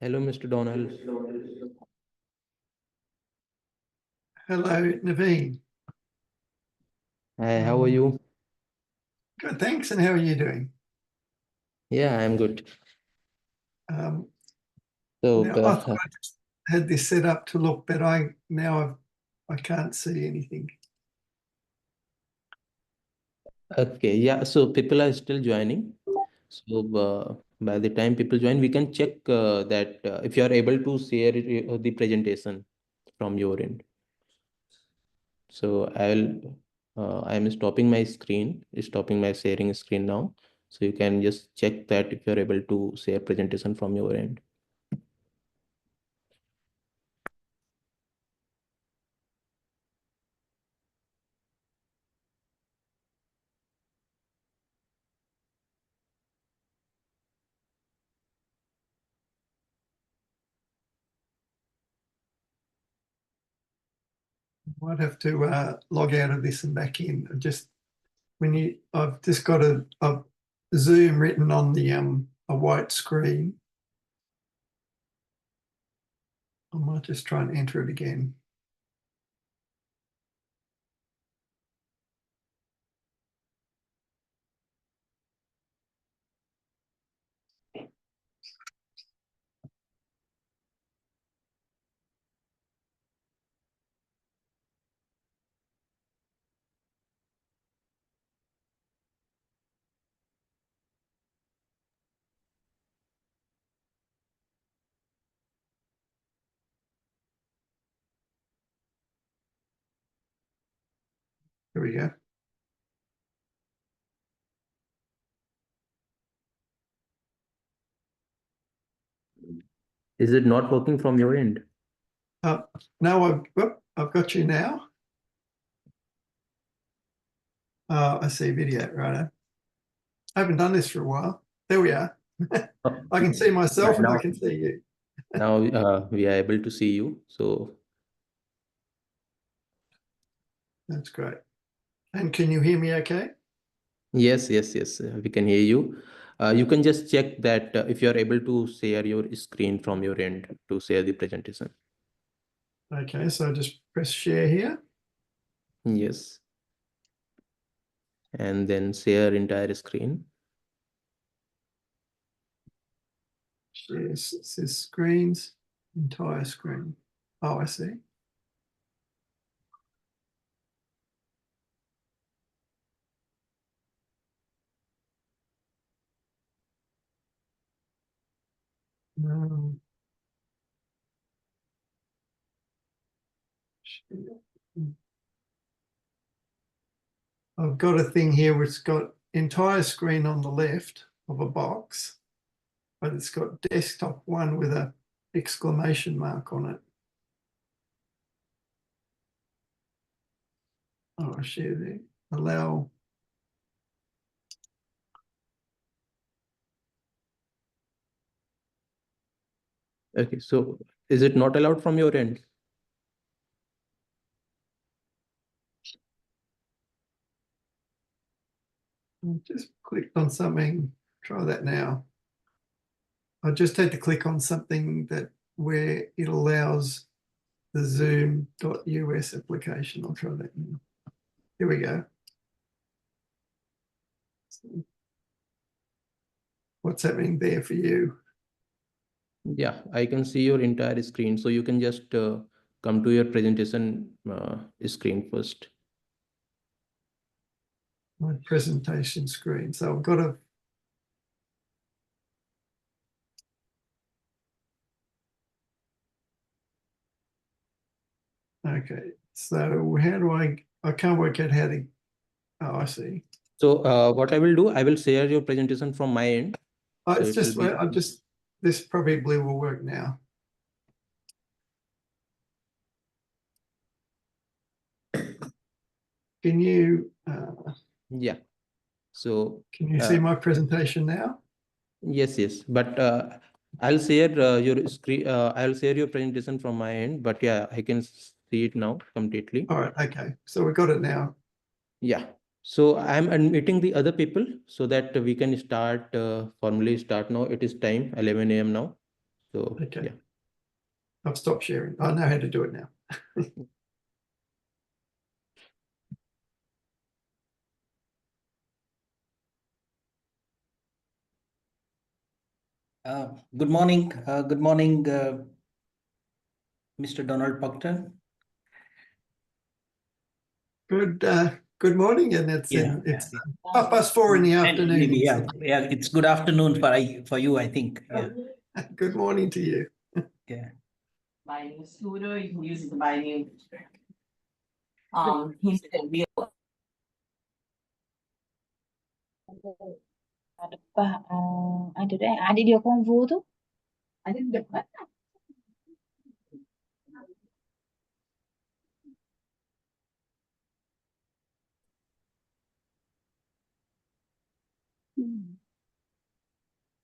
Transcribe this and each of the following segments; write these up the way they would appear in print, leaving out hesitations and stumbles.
Hello, Mr. Donald. Hello, Naveen. Hi, how are you? Good, thanks. And how are you doing? Yeah, I'm good. So, Now, I thought I just had this set up to look, but I can't see anything. okay, yeah, so people are still joining. So, by the time people join, we can check that if you are able to share the presentation from your end. So, I'm stopping my sharing screen now. So, you can just check that if you're able to share presentation from your end. I might have to log out of this and back in. I've just got a Zoom written on the a white screen. I might just try and enter it again. Here we go. Is it not working from your end? No, I've got you now. I see video, right? I haven't done this for a while. There we are. I can see myself and I can see you. Now we are able to see you. So, That's great. And can you hear me okay? yes, we can hear you. You can just check that if you are able to share your screen from your end to share the presentation. Okay, so just press share here. Yes. And then share entire screen. Share, it says screens, entire screen. Oh, I see. I've got a thing here where it's got entire screen on the left of a box, but it's got desktop one with a exclamation mark on it. Oh, I share there. Allow. Okay, so is it not allowed from your end? I just clicked on something. Try that now. I just had to click on something where it allows the Zoom.us application. I'll try that now. Here we go. What's happening there for you? Yeah, I can see your entire screen. So you can just come to your presentation screen first. My presentation screen. So I've got to. Okay, so how do I can't work out how to, oh, I see. So what I will do, I will share your presentation from my end. Oh, So it's it will be. this probably will work now. Can you, Yeah. So can you see my presentation now? yes. But I'll share your screen. I'll share your presentation from my end. But yeah, I can see it now completely. All right, okay. So we got it now. Yeah. So I'm unmuting the other people so that we can start, formally start now. It is time, 11 a.m. now. So, Okay. yeah. I've stopped sharing. I know how to do it now. Good morning. Good morning, Mr. Donald Proctor. Good morning, and it's 4:30 in the afternoon. Maybe, yeah, it's good afternoon for you, I think. Yeah. Good morning to you. Yeah. My new scooter, you can use my new. He's the real. Ada tu adik dia convo tu. I didn't get that.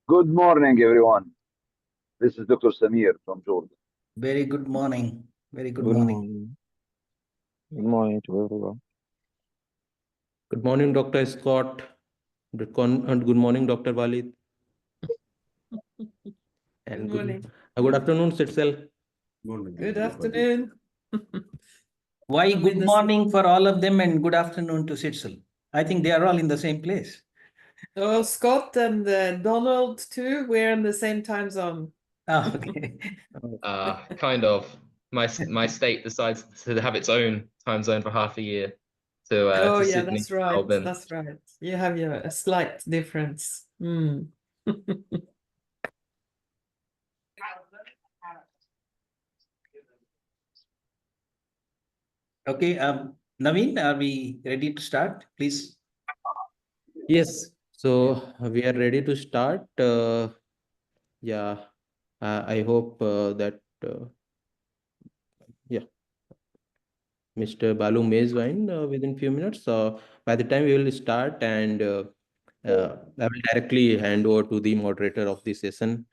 Good morning, everyone. This is Dr. Samir from Jordan. Very good morning. Very good morning. Good morning to everyone. Good morning, Dr. Scott. And good morning, Dr. Walid. And Good morning. Good afternoon, Sitzel. Good afternoon. Why good morning for all of them and good afternoon to Sitzel? I think they are all in the same place. Oh, Scott and Donald too. We're in the same time zone. Oh, okay. Kind of. My state decides to have its own time zone for half a year. To Oh, to yeah, Sydney, that's right. Melbourne. That's right. You have a slight difference. Okay, Naveen, are we ready to start? Please. Yes. So we are ready to start. Yeah. I hope that yeah, Mr. Balu may join within few minutes. By the time we will start, and I will directly hand over to the moderator of the session,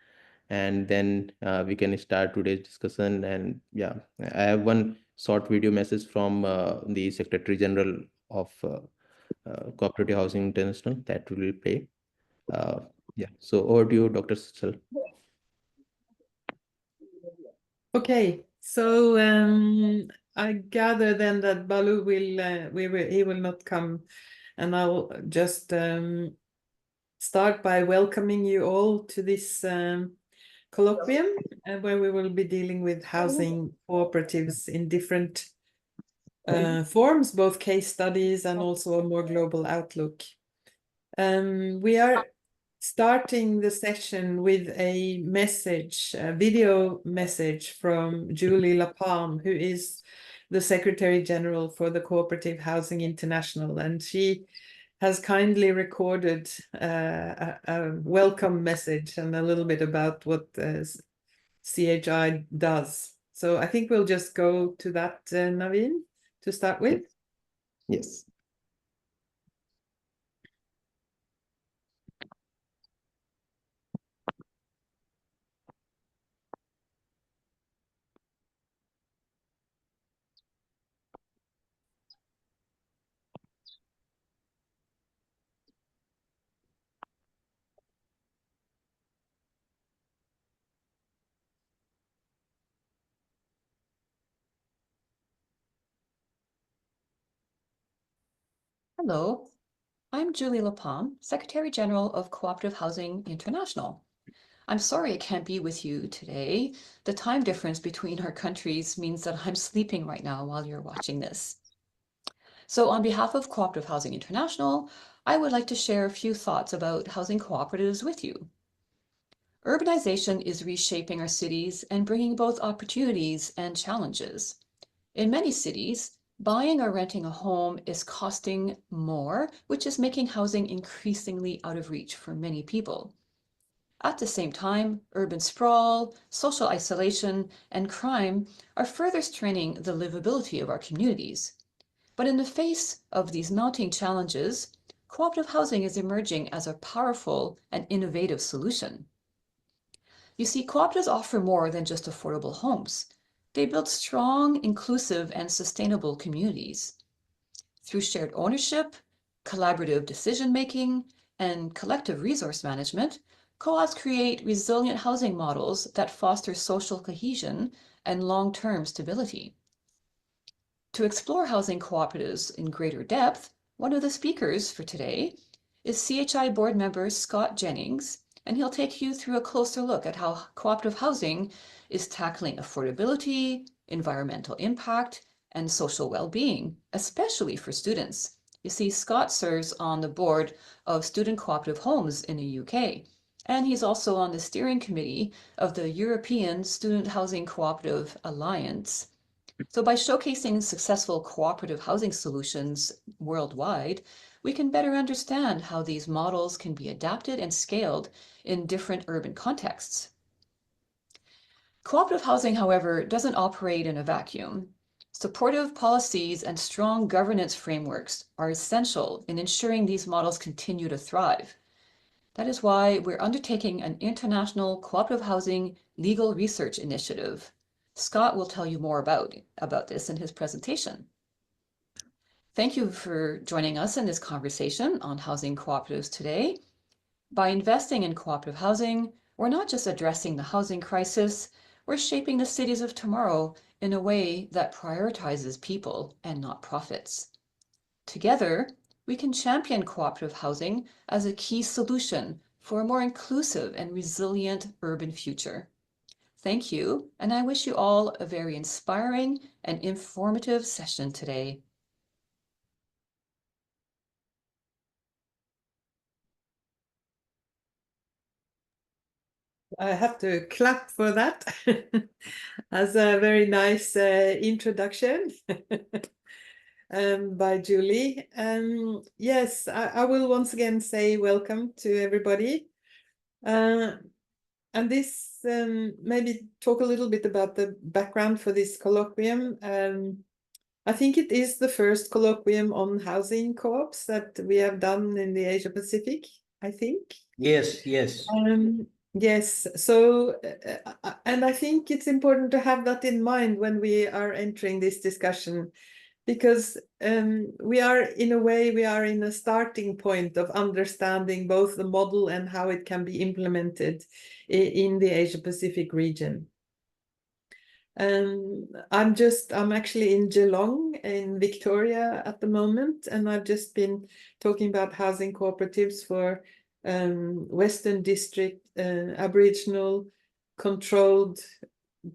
and then we can start today's discussion. And yeah, I have one short video message from the Secretary General of Cooperative Housing International that we will play. Yeah, so over to you, Dr. Sachal. Okay, so I gather then that Balu he will not come, and I'll just start by welcoming you all to this colloquium, where we will be dealing with housing cooperatives in different forms, both case studies and also a more global outlook. We are starting the session with a video message from Julie Lapalme, who is the Secretary General for the Cooperative Housing International, and she has kindly recorded a welcome message and a little bit about what CHI does. So I think we'll just go to that, Naveen, to start with. Yes. Hello, I'm Julie Lapalme, Secretary General of Cooperative Housing International. I'm sorry I can't be with you today. The time difference between our countries means that I'm sleeping right now while you're watching this. So on behalf of Cooperative Housing International, I would like to share a few thoughts about housing cooperatives with you. Urbanization is reshaping our cities and bringing both opportunities and challenges. In many cities, buying or renting a home is costing more, which is making housing increasingly out of reach for many people. At the same time, urban sprawl, social isolation, and crime are further straining the livability of our communities. But in the face of these mounting challenges, cooperative housing is emerging as a powerful and innovative solution. You see, cooperatives offer more than just affordable homes. They build strong, inclusive, and sustainable communities. Through shared ownership, collaborative decision-making, and collective resource management, co-ops create resilient housing models that foster social cohesion and long-term stability. To explore housing cooperatives in greater depth, one of the speakers for today is CHI board member Scott Jennings, and he'll take you through a closer look at how cooperative housing is tackling affordability, environmental impact, and social well-being, especially for students. You see, Scott serves on the board of Student Cooperative Homes in the UK, and he's also on the steering committee of the European Student Housing Cooperative Alliance. So by showcasing successful cooperative housing solutions worldwide, we can better understand how these models can be adapted and scaled in different urban contexts. Cooperative housing, however, doesn't operate in a vacuum. Supportive policies and strong governance frameworks are essential in ensuring these models continue to thrive. That is why we're undertaking an international cooperative housing legal research initiative. Scott will tell you more about this in his presentation. Thank you for joining us in this conversation on housing cooperatives today. By investing in cooperative housing, we're not just addressing the housing crisis, we're shaping the cities of tomorrow in a way that prioritizes people and not profits. Together, we can champion cooperative housing as a key solution for a more inclusive and resilient urban future. Thank you, and I wish you all a very inspiring and informative session today. I have to clap for that as a very nice introduction by Julie. Yes, I will once again say welcome to everybody. And this maybe talk a little bit about the background for this colloquium. I think it is the first colloquium on housing co-ops that we have done in the Asia Pacific, I think. Yes, yes. Yes, so, and I think it's important to have that in mind when we are entering this discussion, because we are in a starting point of understanding both the model and how it can be implemented in the Asia Pacific region. I'm actually in Geelong in Victoria at the moment, and I've just been talking about housing cooperatives for Western District Aboriginal controlled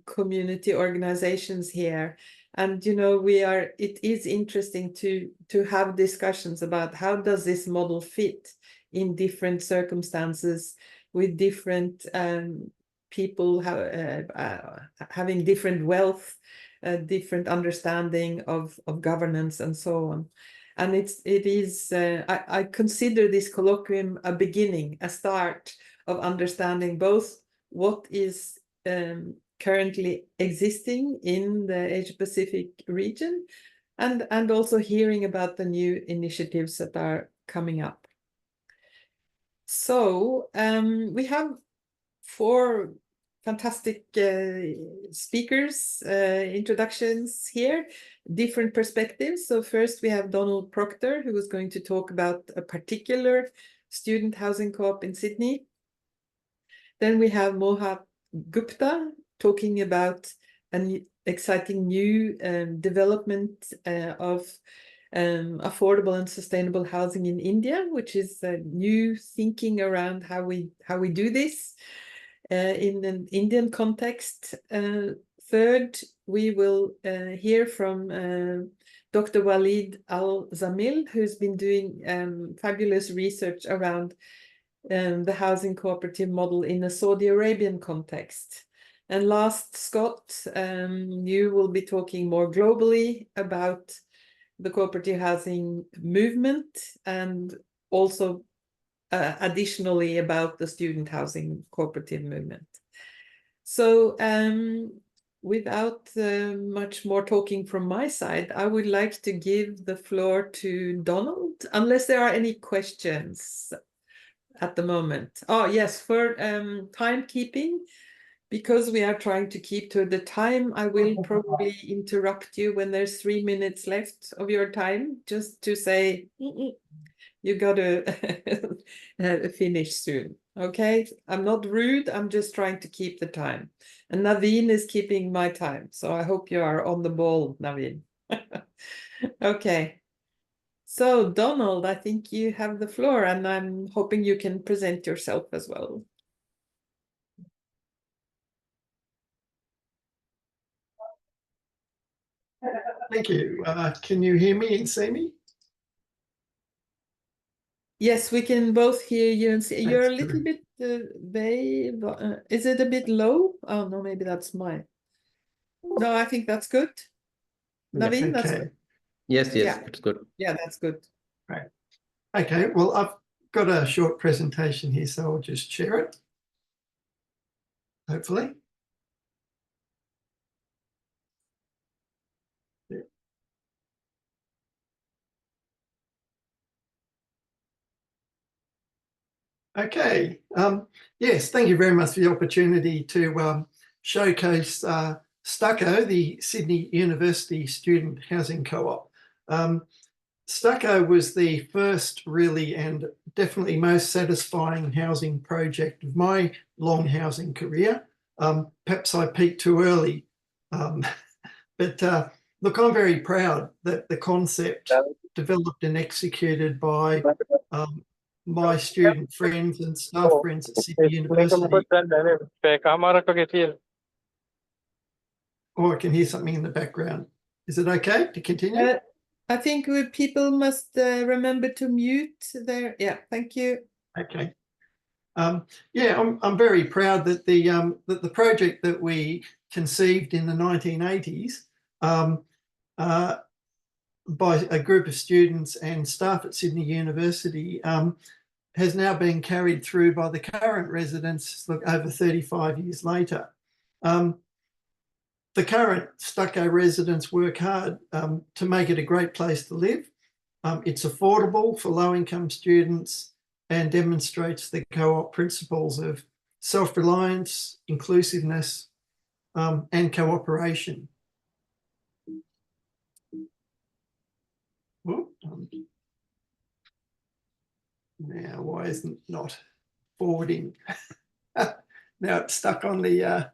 community organizations here. And you know, it is interesting to have discussions about how does this model fit in different circumstances with different people having different wealth, different understanding of governance and so on. And I consider this colloquium a beginning, a start of understanding both what is currently existing in the Asia Pacific region and also hearing about the new initiatives that are coming up. So we have 4 fantastic speakers, introductions here, different perspectives. So first we have Donald Proctor, who is going to talk about a particular student housing co-op in Sydney. Then we have Mohab Gupta talking about an exciting new development of affordable and sustainable housing in India, which is new thinking around how we do this in an Indian context. Third, we will hear from Dr. Walid Al-Zamil, who's been doing fabulous research around the housing cooperative model in a Saudi Arabian context. And last, Scott, you will be talking more globally about the cooperative housing movement and also additionally about the student housing cooperative movement. So without much more talking from my side, I would like to give the floor to Donald, unless there are any questions at the moment. Oh yes, for timekeeping, because we are trying to keep to the time, I will probably interrupt you when there's 3 minutes left of your time, just to say you gotta finish soon. Okay, I'm not rude. I'm just trying to keep the time, and Naveen is keeping my time. So I hope you are on the ball, Naveen. Okay. So Donald, I think you have the floor, and I'm hoping you can present yourself as well. Thank you. Can you hear me and see me? Yes, we can both hear you and see. You're a Thanks, little bit vague. Is it a bit low? Oh no, maybe that's mine. No, I think that's good. Naveen, that's Okay. good. Yes, Yeah. it's good. Yeah, that's good. Right. Okay. Well, I've got a short presentation here, so I'll just share it. Hopefully. Yeah. Okay. Yes, thank you very much for the opportunity to showcase Stucco, the Sydney University Student Housing Co-op. Stucco was the first really and definitely most satisfying housing project of my long housing career. Perhaps I peaked too early, but look, I'm very proud that the concept developed and executed by my student friends and staff friends at Sydney University. Oh, I can hear something in the background. Is it okay to continue? I think people must remember to mute their. Yeah, thank you. Okay. Yeah, I'm very proud that the project that we conceived in the 1980s by a group of students and staff at Sydney University has now been carried through by the current residents over 35 years later. The current Stucco residents work hard to make it a great place to live. It's affordable for low-income students and demonstrates the co-op principles of self-reliance, inclusiveness, and cooperation. Well, now, why isn't it not forwarding? Now it's stuck on the...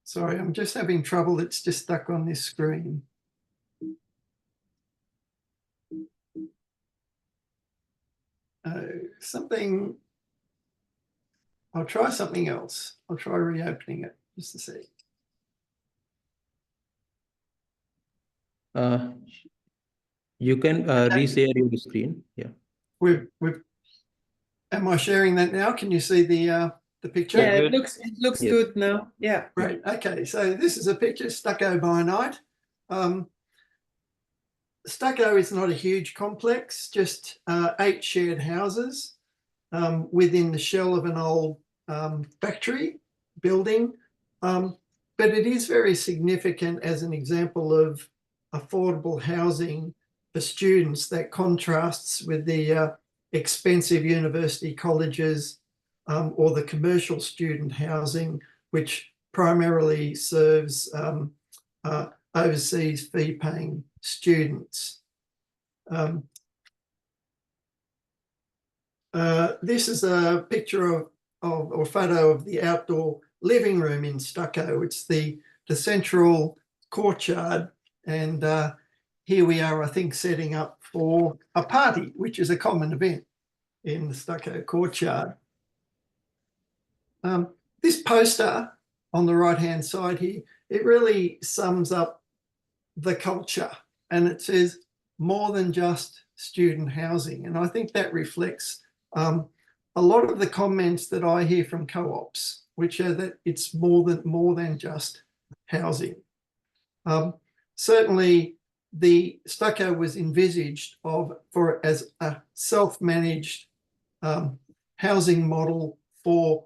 Sorry, I'm just having trouble. It's just stuck on this screen. Something... I'll try something else. I'll try reopening it just to see. You can reshare your screen. Yeah. Am I sharing that now? Can you see the picture? Yeah, it looks Yes. good now. Yeah. Great. Okay, so this is a picture, Stucco by night. Stucco is not a huge complex, just 8 shared houses within the shell of an old factory building. But it is very significant as an example of affordable housing for students that contrasts with the expensive university colleges or the commercial student housing, which primarily serves overseas fee-paying students. This is a picture or photo of the outdoor living room in Stucco. It's the central courtyard, and here we are, I think, setting up for a party, which is a common event in the Stucco courtyard. This poster on the right-hand side here, it really sums up the culture, and it says more than just student housing. And I think that reflects a lot of the comments that I hear from co-ops, which are that it's more than just housing. Certainly, the Stucco was envisaged as a self-managed housing model for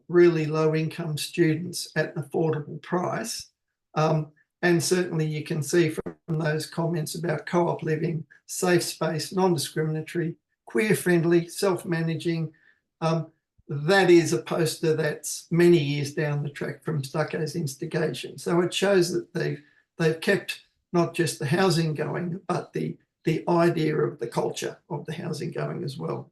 really low-income students at an affordable price. And certainly you can see from those comments about co-op living, safe space, non-discriminatory, queer-friendly, self-managing. That is a poster that's many years down the track from Stucco's instigation. So it shows that they've kept not just the housing going, but the idea of the culture of the housing going as well.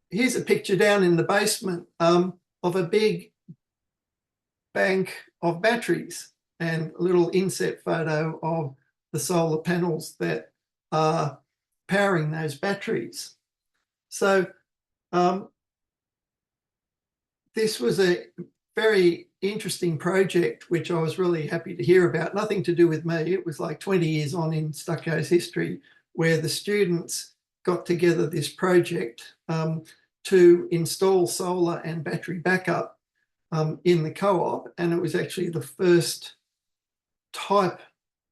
Here's a picture down in the basement of a big bank of batteries, and a little inset photo of the solar panels that are powering those batteries. So this was a very interesting project, which I was really happy to hear about. Nothing to do with me. It was like 20 years on in Stucco's history, where the students got together this project to install solar and battery backup in the co-op. And it was actually the first type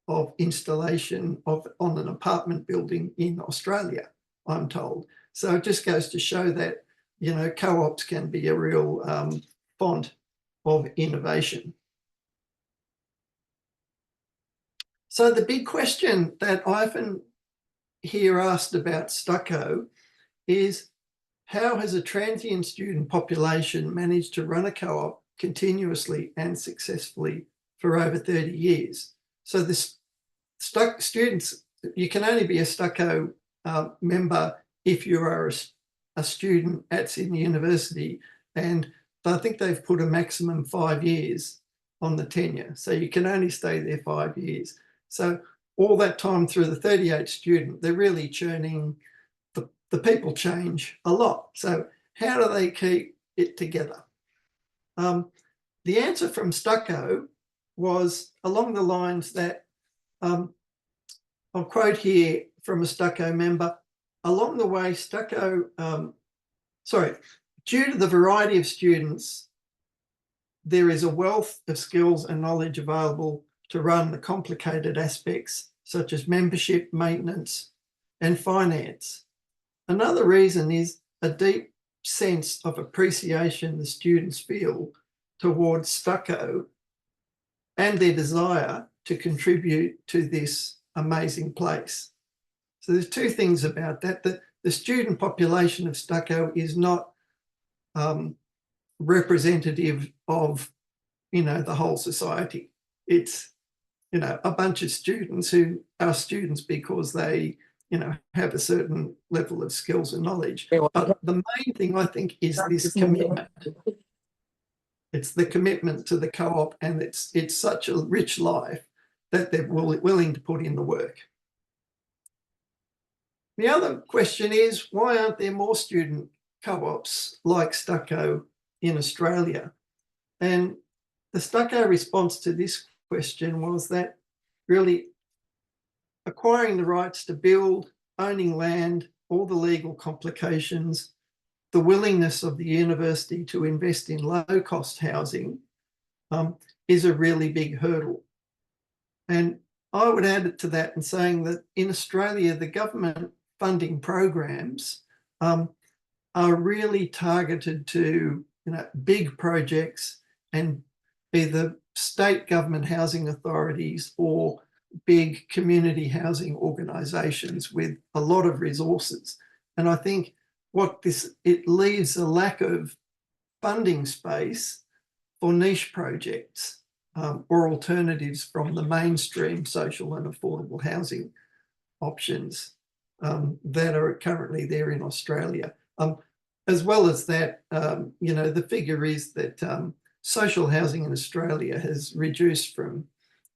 of installation on an apartment building in Australia, I'm told. So it just goes to show that, you know, co-ops can be a real font of innovation. So the big question that I often hear asked about Stucco is, how has a transient student population managed to run a co-op continuously and successfully for over 30 years? So this students, you can only be a Stucco member if you are a student at Sydney University, and I think they've put a maximum 5 years on the tenure. So you can only stay there 5 years. So all that time through the 38 student, they're really churning. The people change a lot. So how do they keep it together? The answer from Stucco was along the lines that, I'll quote here from a Stucco member, along the way, due to the variety of students, there is a wealth of skills and knowledge available to run the complicated aspects such as membership, maintenance, and finance. Another reason is a deep sense of appreciation the students feel towards Stucco and their desire to contribute to this amazing place. So there's two things about that. The student population of Stucco is not representative of, you know, the whole society. It's, you know, a bunch of students who are students because they, you know, have a certain level of skills and knowledge. But the main thing, I think, is this commitment. It's the commitment to the co-op, and it's such a rich life that they're willing to put in the work. The other question is, why aren't there more student co-ops like Stucco in Australia? And the Stucco response to this question was that really acquiring the rights to build, owning land, all the legal complications, the willingness of the university to invest in low-cost housing is a really big hurdle. And I would add it to that in saying that in Australia, the government funding programs are really targeted to, you know, big projects and either state government housing authorities or big community housing organisations with a lot of resources. And I think it leaves a lack of funding space for niche projects or alternatives from the mainstream social and affordable housing options that are currently there in Australia. As well as that, you know, the figure is that social housing in Australia has reduced from,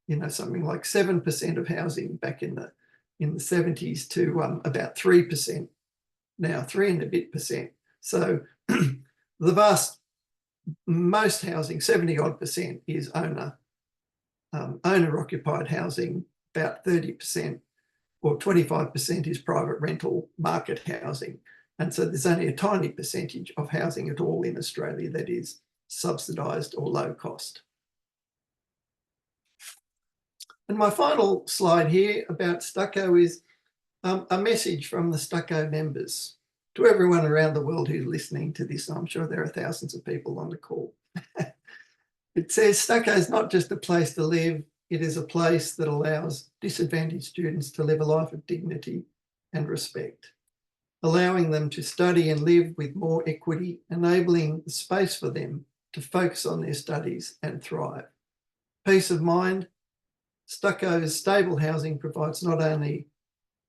you know, something like 7% of housing back in the 70s to about 3% now, 3 and a bit percent. So the most housing, 70 odd percent, is owner occupied housing. About 30% or 25% is private rental market housing. And so there's only a tiny percentage of housing at all in Australia that is subsidised or low cost. And my final slide here about Stucco is a message from the Stucco members to everyone around the world who's listening to this. I'm sure there are thousands of people on the call. It says Stucco is not just a place to live, it is a place that allows disadvantaged students to live a life of dignity and respect, allowing them to study and live with more equity, enabling the space for them to focus on their studies and thrive. peace of mind. Stucco's stable housing provides not only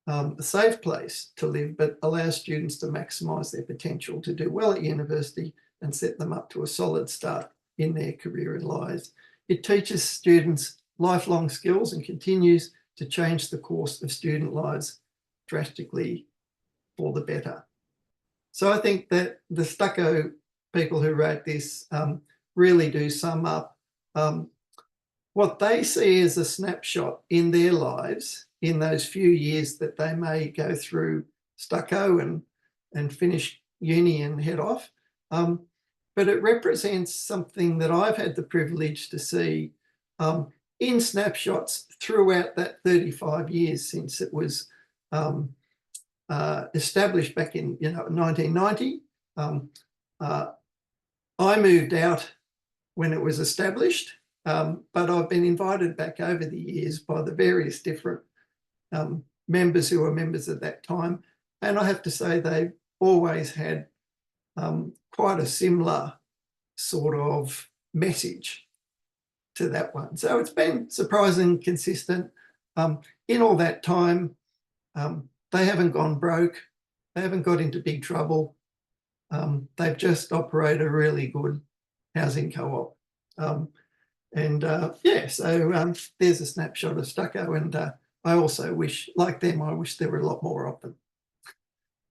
a safe place to live, but allows students to maximise their potential to do well at university and set them up to a solid start in their career and lives. It teaches students lifelong skills and continues to change the course of student lives drastically for the better. So I think that the Stucco people who wrote this really do sum up what they see as a snapshot in their lives in those few years that they may go through Stucco and finish uni and head off. But it represents something that I've had the privilege to see in snapshots throughout that 35 years since it was established back in 1990. I moved out when it was established, but I've been invited back over the years by the various different members who were members at that time. And I have to say they've always had quite a similar sort of message to that one. So it's been surprisingly consistent. In all that time, they haven't gone broke. They haven't got into big trouble. They've just operated a really good housing co-op. Yeah, so there's a snapshot of Stucco, and I also wish, like them, I wish there were a lot more of them.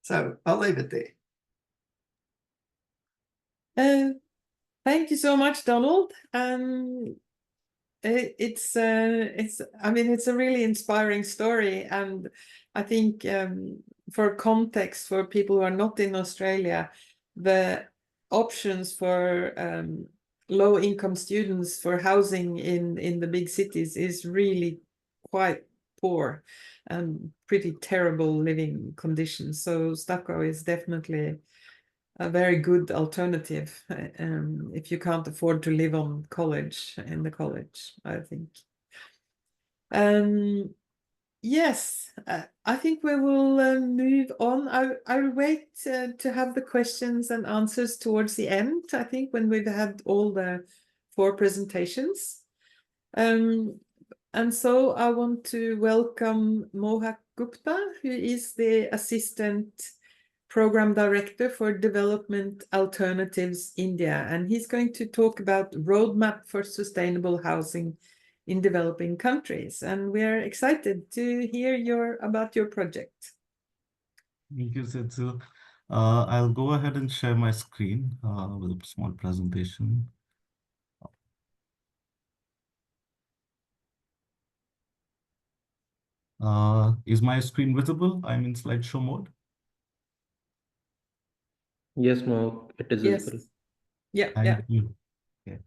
So I'll leave it there. Thank you so much, Donald. It's I mean, it's a really inspiring story, and I think for context, for people who are not in Australia, the options for low-income students for housing in the big cities is really quite poor and pretty terrible living conditions. So Stucco is definitely a very good alternative if you can't afford to live on in the college, I think. Yes, I think we will move on. I'll wait to have the questions and answers towards the end, I think, when we've had all the 4 presentations. And so I want to welcome Mohak Gupta, who is the Assistant Program Director for Development Alternatives India, and he's going to talk about roadmap for sustainable housing in developing countries. And we're excited to hear about your project. Thank you, Setsu. I'll go ahead and share my screen with a small presentation. Is my screen visible? I'm in slideshow mode. Yes, Mo, it is visible. Yeah, Thank you. Okay.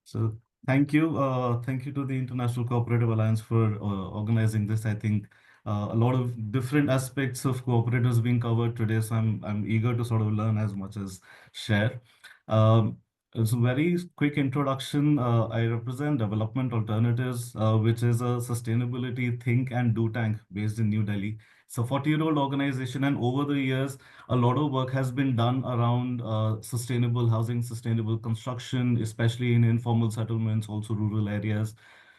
So thank you to the International Cooperative Alliance for organizing this. I think a lot of different aspects of cooperatives being covered today, so I'm eager to sort of learn as much as share. It's a very quick introduction. I represent Development Alternatives, which is a sustainability think and do tank based in New Delhi. It's a 40-year-old organization, and over the years, a lot of work has been done around sustainable housing, sustainable construction, especially in informal settlements, also rural areas.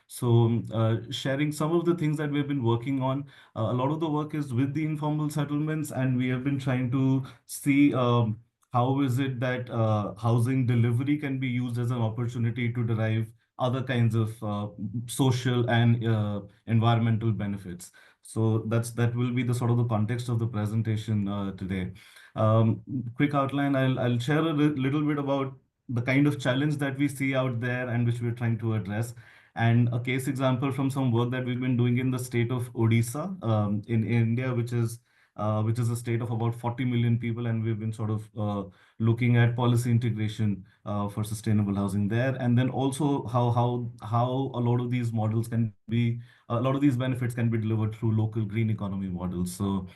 So sharing some of the things that we've been working on, a lot of the work is with the informal settlements, and we have been trying to see how is it that housing delivery can be used as an opportunity to derive other kinds of social and environmental benefits. So that will be the sort of the context of the presentation today. Quick outline, I'll share a little bit about the kind of challenge that we see out there and which we're trying to address, and a case example from some work that we've been doing in the state of Odisha in India, which is a state of about 40 million people, and we've been sort of looking at policy integration for sustainable housing there, and then also how a lot of these models can be, a lot of these benefits can be delivered through local green economy models. So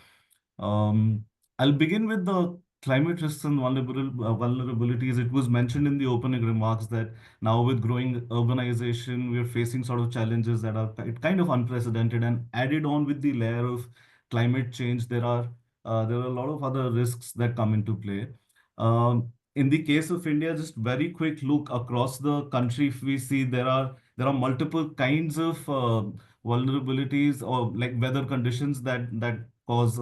I'll begin with the climate risks and vulnerabilities. It was mentioned in the opening remarks that now with growing urbanization, we're facing sort of challenges that are kind of unprecedented, and added on with the layer of climate change, there are a lot of other risks that come into play. in the case of India, just very quick look across the country, if we see there are multiple kinds of vulnerabilities or like weather conditions that cause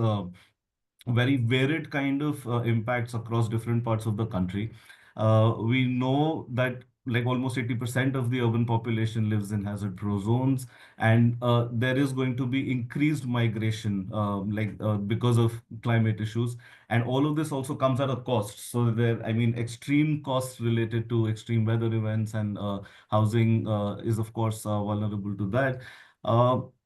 very varied kind of impacts across different parts of the country. We know that like almost 80% of the urban population lives in hazard-prone zones, and there is going to be increased migration because of climate issues, and all of this also comes at a cost. So there, I mean, extreme costs related to extreme weather events, and housing is of course vulnerable to that.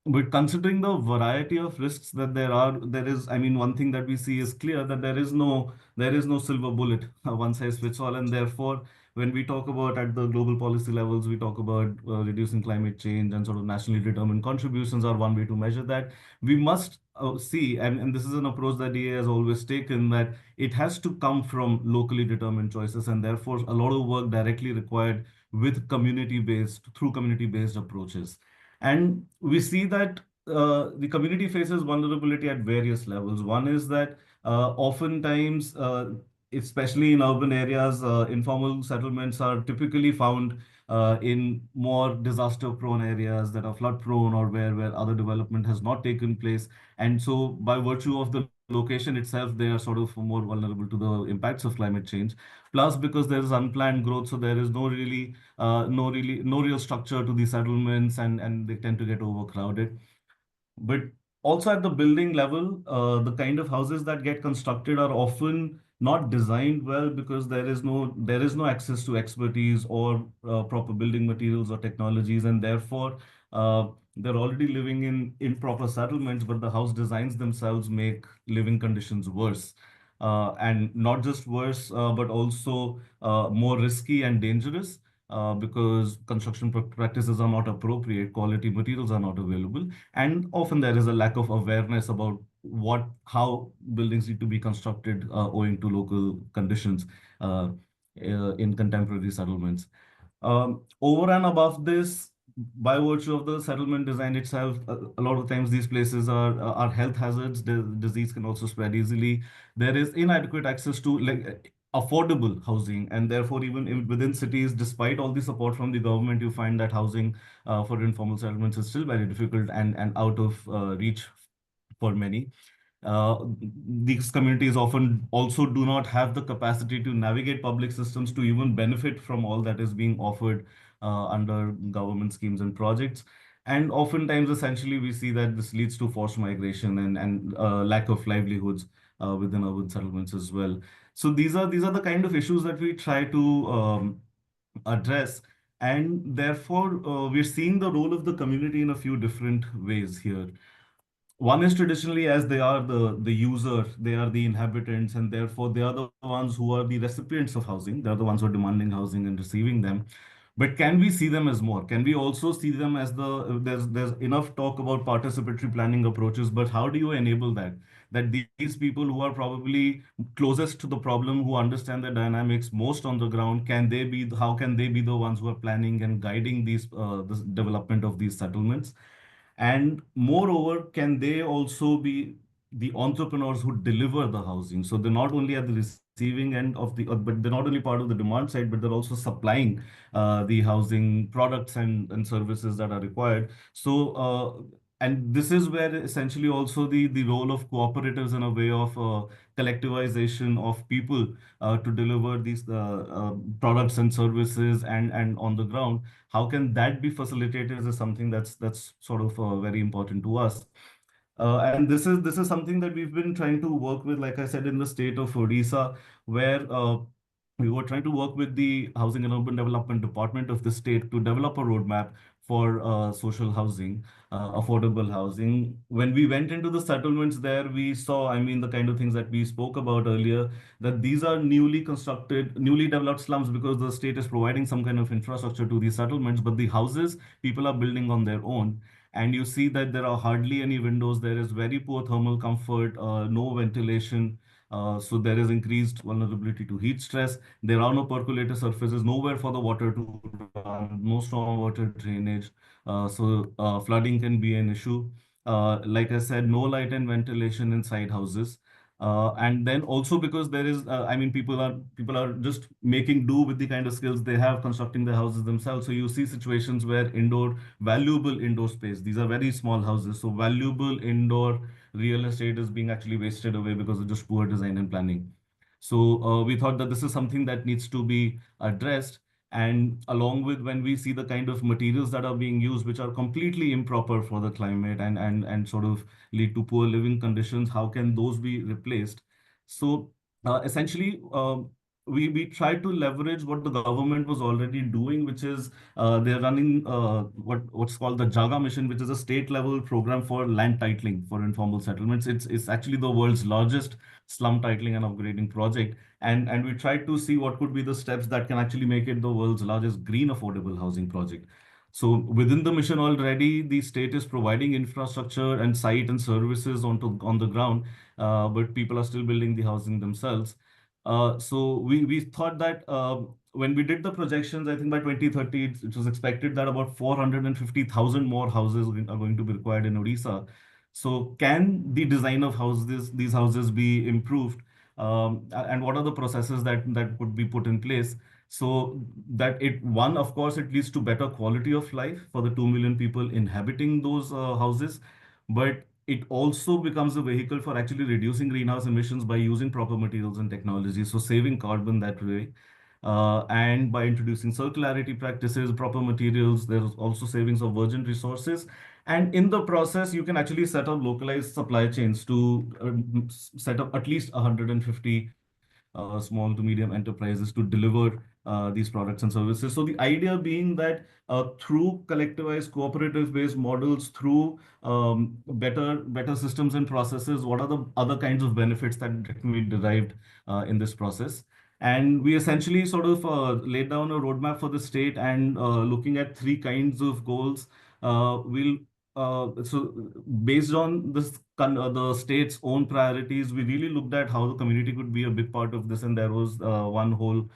But considering the variety of risks that there is, I mean, one thing that we see is clear that there is no silver bullet, one size fits all, and therefore, when we talk about at the global policy levels, we talk about reducing climate change, and sort of nationally determined contributions are one way to measure that. We must see, and this is an approach that DA has always taken, that it has to come from locally determined choices, and therefore a lot of work directly required with community-based approaches. And we see that the community faces vulnerability at various levels. One is that oftentimes, especially in urban areas, informal settlements are typically found in more disaster-prone areas that are flood-prone, or where other development has not taken place. And so, by virtue of the location itself, they are sort of more vulnerable to the impacts of climate change. Plus, because there is unplanned growth, so there is no real structure to the settlements, and they tend to get overcrowded. But also at the building level, the kind of houses that get constructed are often not designed well, because there is no access to expertise or proper building materials or technologies, and therefore they're already living in improper settlements, but the house designs themselves make living conditions worse. And not just worse, but also more risky and dangerous, because construction practices are not appropriate, quality materials are not available, and often there is a lack of awareness about how buildings need to be constructed owing to local conditions in contemporary settlements. Over and above this, by virtue of the settlement design itself, a lot of times these places are health hazards. The disease can also spread easily. There is inadequate access to affordable housing, and therefore even within cities, despite all the support from the government, you find that housing for informal settlements is still very difficult and out of reach for many. These communities often also do not have the capacity to navigate public systems to even benefit from all that is being offered under government schemes and projects. And oftentimes, essentially, we see that this leads to forced migration and lack of livelihoods within urban settlements as well. So these are the kind of issues that we try to address, and therefore we're seeing the role of the community in a few different ways here. One is traditionally, as they are the user, they are the inhabitants, and therefore they are the ones who are the recipients of housing. They're the ones who are demanding housing and receiving them. But can we see them as more? Can we also see them as there's enough talk about participatory planning approaches, but how do you enable that? That these people who are probably closest to the problem, who understand the dynamics most on the ground, how can they be the ones who are planning and guiding this development of these settlements? And moreover, can they also be the entrepreneurs who deliver the housing? So they're not only at the receiving end of but they're not only part of the demand side, but they're also supplying the housing products and services that are required. So, and this is where essentially also the role of cooperatives in a way of collectivization of people to deliver these products and services and on the ground. How can that be facilitated is something that's sort of very important to us. And this is something that we've been trying to work with, like I said, in the state of Odisha, where we were trying to work with the Housing and Urban Development Department of the state to develop a roadmap for social housing, affordable housing. When we went into the settlements there, we saw, I mean, the kind of things that we spoke about earlier, that these are newly constructed, newly developed slums, because the state is providing some kind of infrastructure to these settlements, but the houses people are building on their own. And you see that there are hardly any windows. There is very poor thermal comfort, no ventilation. So there is increased vulnerability to heat stress. There are no percolator surfaces, nowhere for the water to run, no storm water drainage. Flooding can be an issue. Like I said, no light and ventilation inside houses. And then also because there is, I mean, people are just making do with the kind of skills they have, constructing their houses themselves. So you see situations where valuable indoor space, these are very small houses, so valuable indoor real estate is being actually wasted away because of just poor design and planning. So we thought that this is something that needs to be addressed. And along with, when we see the kind of materials that are being used, which are completely improper for the climate and sort of lead to poor living conditions, how can those be replaced? So essentially, we try to leverage what the government was already doing, which is they're running what's called the Jaga Mission, which is a state level program for land titling for informal settlements. It's actually the world's largest slum titling and upgrading project. And we tried to see what could be the steps that can actually make it the world's largest green affordable housing project. So within the mission already, the state is providing infrastructure and site and services on the ground, but people are still building the housing themselves. So we thought that when we did the projections, I think by 2030, it was expected that about 450,000 more houses are going to be required in Odisha. So can the design of these houses be improved? And what are the processes that could be put in place so that one, of course, it leads to better quality of life for the 2 million people inhabiting those houses, but it also becomes a vehicle for actually reducing greenhouse emissions by using proper materials and technology, so saving carbon that way. And by introducing circularity practices, proper materials, there's also savings of virgin resources. And in the process, you can actually set up localized supply chains to set up at least 150 small to medium enterprises to deliver these products and services. So the idea being that through collectivized cooperative based models, through better systems and processes, what are the other kinds of benefits that can be derived in this process? And we essentially sort of laid down a roadmap for the state, and looking at three kinds of goals. We'll so based on the state's own priorities, we really looked at how the community could be a big part of this, and there was one whole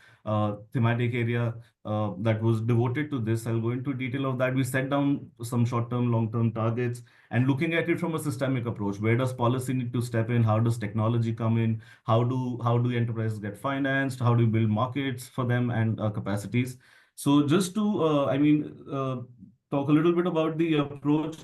thematic area that was devoted to this. I'll go into detail of that. We set down some short-term, long-term targets, and looking at it from a systemic approach. Where does policy need to step in? How does technology come in? How do enterprises get financed? How do you build markets for them and capacities? So just to, talk a little bit about the approach.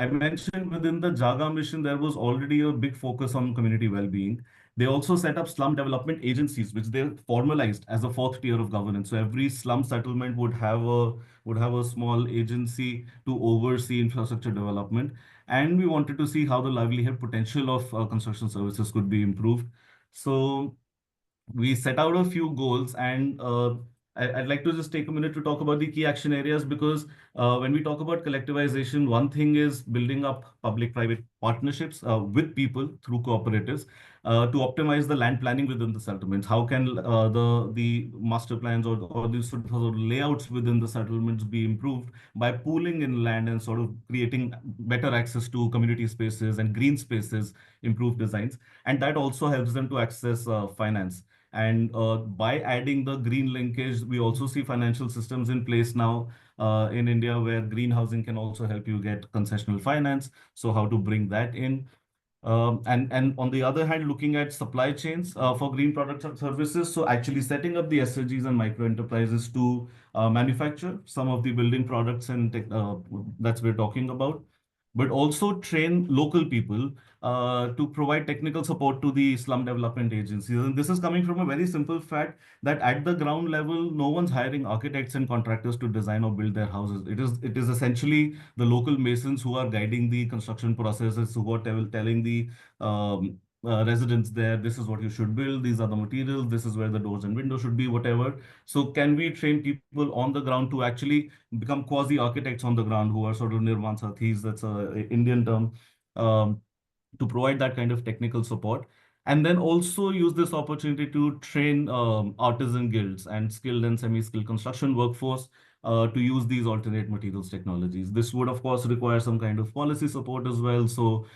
I mentioned within the Jaga mission, there was already a big focus on community well-being. They also set up slum development agencies, which they formalized as a fourth tier of governance. So every slum settlement would have a small agency to oversee infrastructure development. And we wanted to see how the livelihood potential of construction services could be improved. So we set out a few goals, and I'd like to just take a minute to talk about the key action areas, because when we talk about collectivization, one thing is building up public-private partnerships with people through cooperatives to optimize the land planning within the settlements. How can the master plans or the sort of layouts within the settlements be improved by pooling in land and sort of creating better access to community spaces and green spaces, improved designs, and that also helps them to access finance. And by adding the green linkage, we also see financial systems in place now in India where green housing can also help you get concessional finance. So how to bring that in? And on the other hand, looking at supply chains for green products and services. So actually setting up the SHGs and micro enterprises to manufacture some of the building products and that's we're talking about, but also train local people to provide technical support to the slum development agencies. And this is coming from a very simple fact that at the ground level, no one's hiring architects and contractors to design or build their houses. It is essentially the local masons who are guiding the construction processes, who are telling the residents there, this is what you should build, these are the materials, this is where the doors and windows should be, whatever. So can we train people on the ground to actually become quasi architects on the ground, who are sort of nirvan sathis, that's a Indian term, um, to provide that kind of technical support, and then also use this opportunity to train artisan guilds and skilled and semi-skilled construction workforce to use these alternate materials technologies. This would, of course, require some kind of policy support as well. So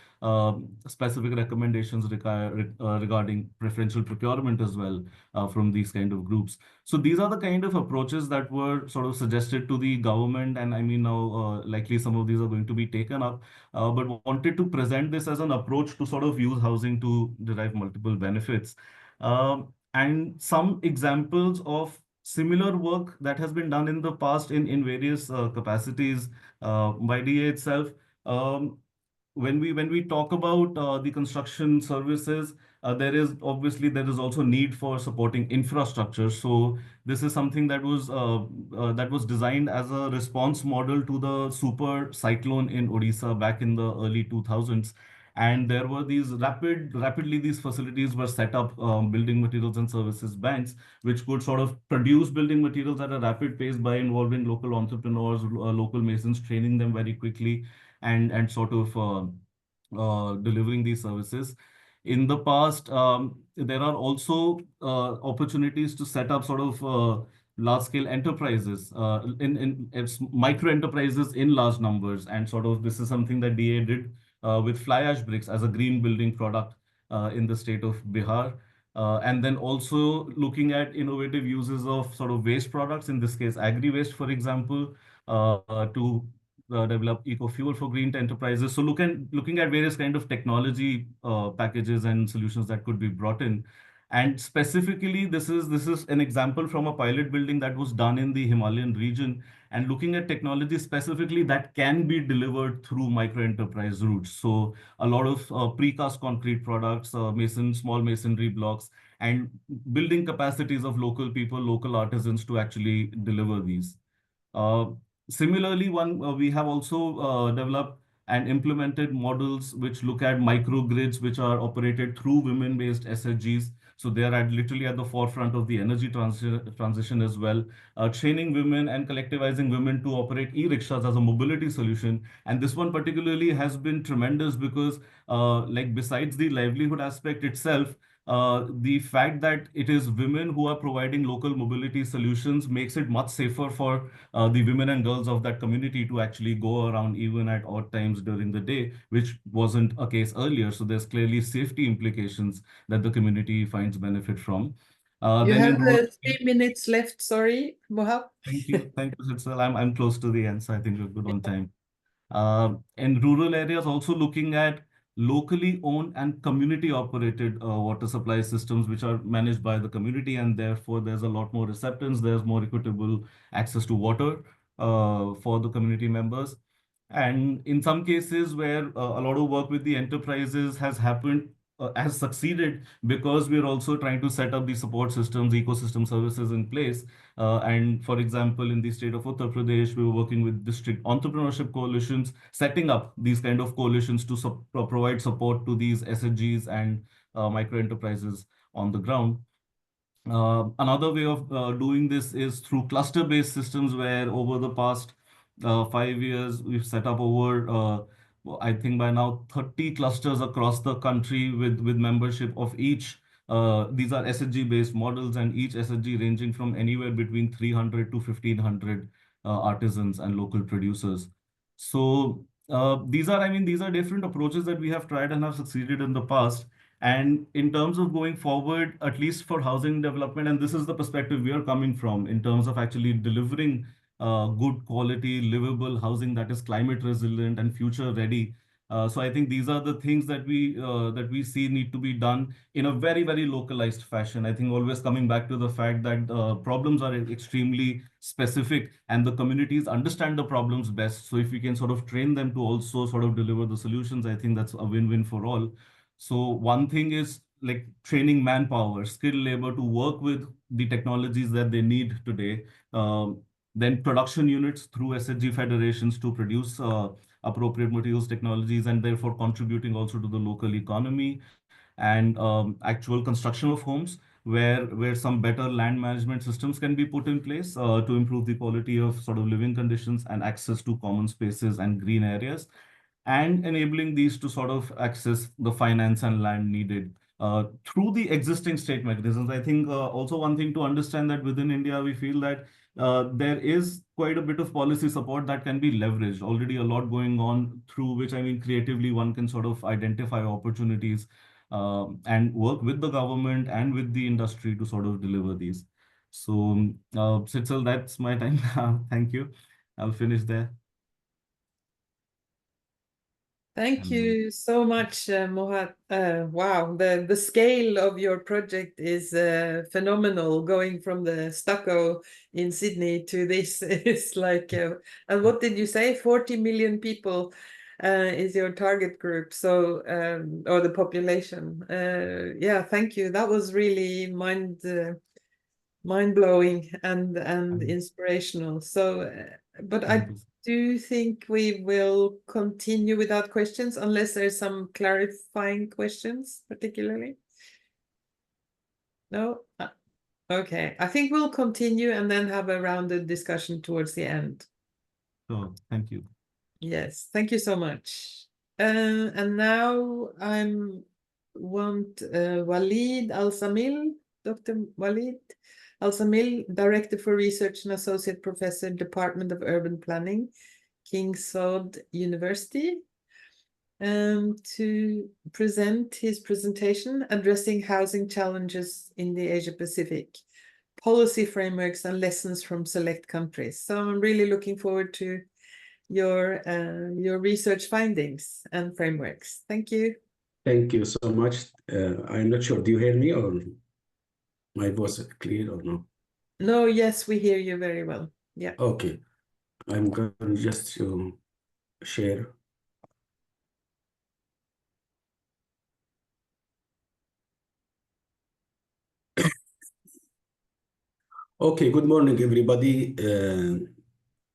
specific recommendations regarding preferential procurement as well from these kind of groups. So these are the kind of approaches that were sort of suggested to the government, and I mean now likely some of these are going to be taken up, but wanted to present this as an approach to sort of use housing to derive multiple benefits. And some examples of similar work that has been done in the past in various capacities by DA itself. Um, when we talk about the construction services, there is also need for supporting infrastructure. So this is something that was designed as a response model to the super cyclone in Odisha back in the early 2000s. And there were these rapidly these facilities were set up, building materials and services banks, which could sort of produce building materials at a rapid pace by involving local entrepreneurs, local masons, training them very quickly, and sort of delivering these services. In the past, there are also opportunities to set up sort of large-scale enterprises, in it's micro enterprises in large numbers, and sort of this is something that DA did with fly ash bricks as a green building product in the state of Bihar. And then also looking at innovative uses of sort of waste products, in this case, agri waste, for example, to develop eco-fuel for green enterprises. So looking at various kind of technology packages and solutions that could be brought in. And specifically, this is an example from a pilot building that was done in the Himalayan region, and looking at technology specifically that can be delivered through micro enterprise routes. So a lot of precast concrete products, small masonry blocks, and building capacities of local people, local artisans to actually deliver these. Uh, Similarly, we have also developed and implemented models which look at microgrids which are operated through women-based SHGs. So they are literally at the forefront of the energy transition as well, training women and collectivizing women to operate e-rickshaws as a mobility solution. And this one particularly has been tremendous because, like besides the livelihood aspect itself, the fact that it is women who are providing local mobility solutions makes it much safer for the women and girls of that community to actually go around even at odd times during the day, which wasn't a case earlier. So there's clearly safety implications that the community finds benefit from. You Then have in rural, 3 minutes left. Sorry, Mohab. thank you, Sidsel. I'm close to the end, so I think we're good on time. In rural areas, also looking at locally owned and community operated water supply systems, which are managed by the community, and therefore there's a lot more acceptance, there's more equitable access to water for the community members. And in some cases where a lot of work with the enterprises has happened, has succeeded because we're also trying to set up the support systems, ecosystem services in place. And for example, in the state of Uttar Pradesh, we were working with district entrepreneurship coalitions, setting up these kind of coalitions to provide support to these SHGs and micro enterprises on the ground. Another way of doing this is through cluster-based systems, where over the past 5 years, we've set up over, I think by now, 30 clusters across the country with membership of each. These are SHG-based models, and each SHG ranging from anywhere between 300 to 1,500 artisans and local producers. So these are different approaches that we have tried and have succeeded in the past. And in terms of going forward, at least for housing development, and this is the perspective we are coming from in terms of actually delivering good quality, livable housing that is climate resilient and future ready. So I think these are the things that we see need to be done in a very, very localized fashion. I think always coming back to the fact that problems are extremely specific and the communities understand the problems best. So if we can sort of train them to also sort of deliver the solutions, I think that's a win-win for all. So one thing is like training manpower, skilled labor to work with the technologies that they need today. Then production units through SHG federations to produce appropriate materials technologies, and therefore contributing also to the local economy. And actual construction of homes where some better land management systems can be put in place to improve the quality of sort of living conditions and access to common spaces and green areas, and enabling these to sort of access the finance and land needed through the existing state mechanisms. I think also one thing to understand that within India, we feel that there is quite a bit of policy support that can be leveraged. Already a lot going on, through which, I mean, creatively one can sort of identify opportunities and work with the government and with the industry to sort of deliver these. So, Sitzel, that's my time. Thank you. I'll finish there. Thank you so much, Mohat. Wow, the scale of your project is phenomenal. Going from the stucco in Sydney to this is like, and what did you say? 40 million people is your target group, so or the population. Yeah, thank you. That was really mind-blowing and inspirational. So, but I do think we will continue without questions unless there's some clarifying questions, particularly. No? Okay. I think we'll continue and then have a rounded discussion towards the end. So, thank you. Yes, thank you so much. And now I want Walid Al-Samil, Dr. Walid Al-Samil, Director for Research and Associate Professor, Department of Urban Planning, King Saud University, to present his presentation, Addressing Housing Challenges in the Asia Pacific, Policy Frameworks and Lessons from Select Countries. So I'm really looking forward to your research findings and frameworks. Thank you. Thank you so much. I'm not sure, do you hear me or my voice is clear or no? No, yes, we hear you very well. Yeah. Okay. I'm going just to share. Okay, good morning, everybody.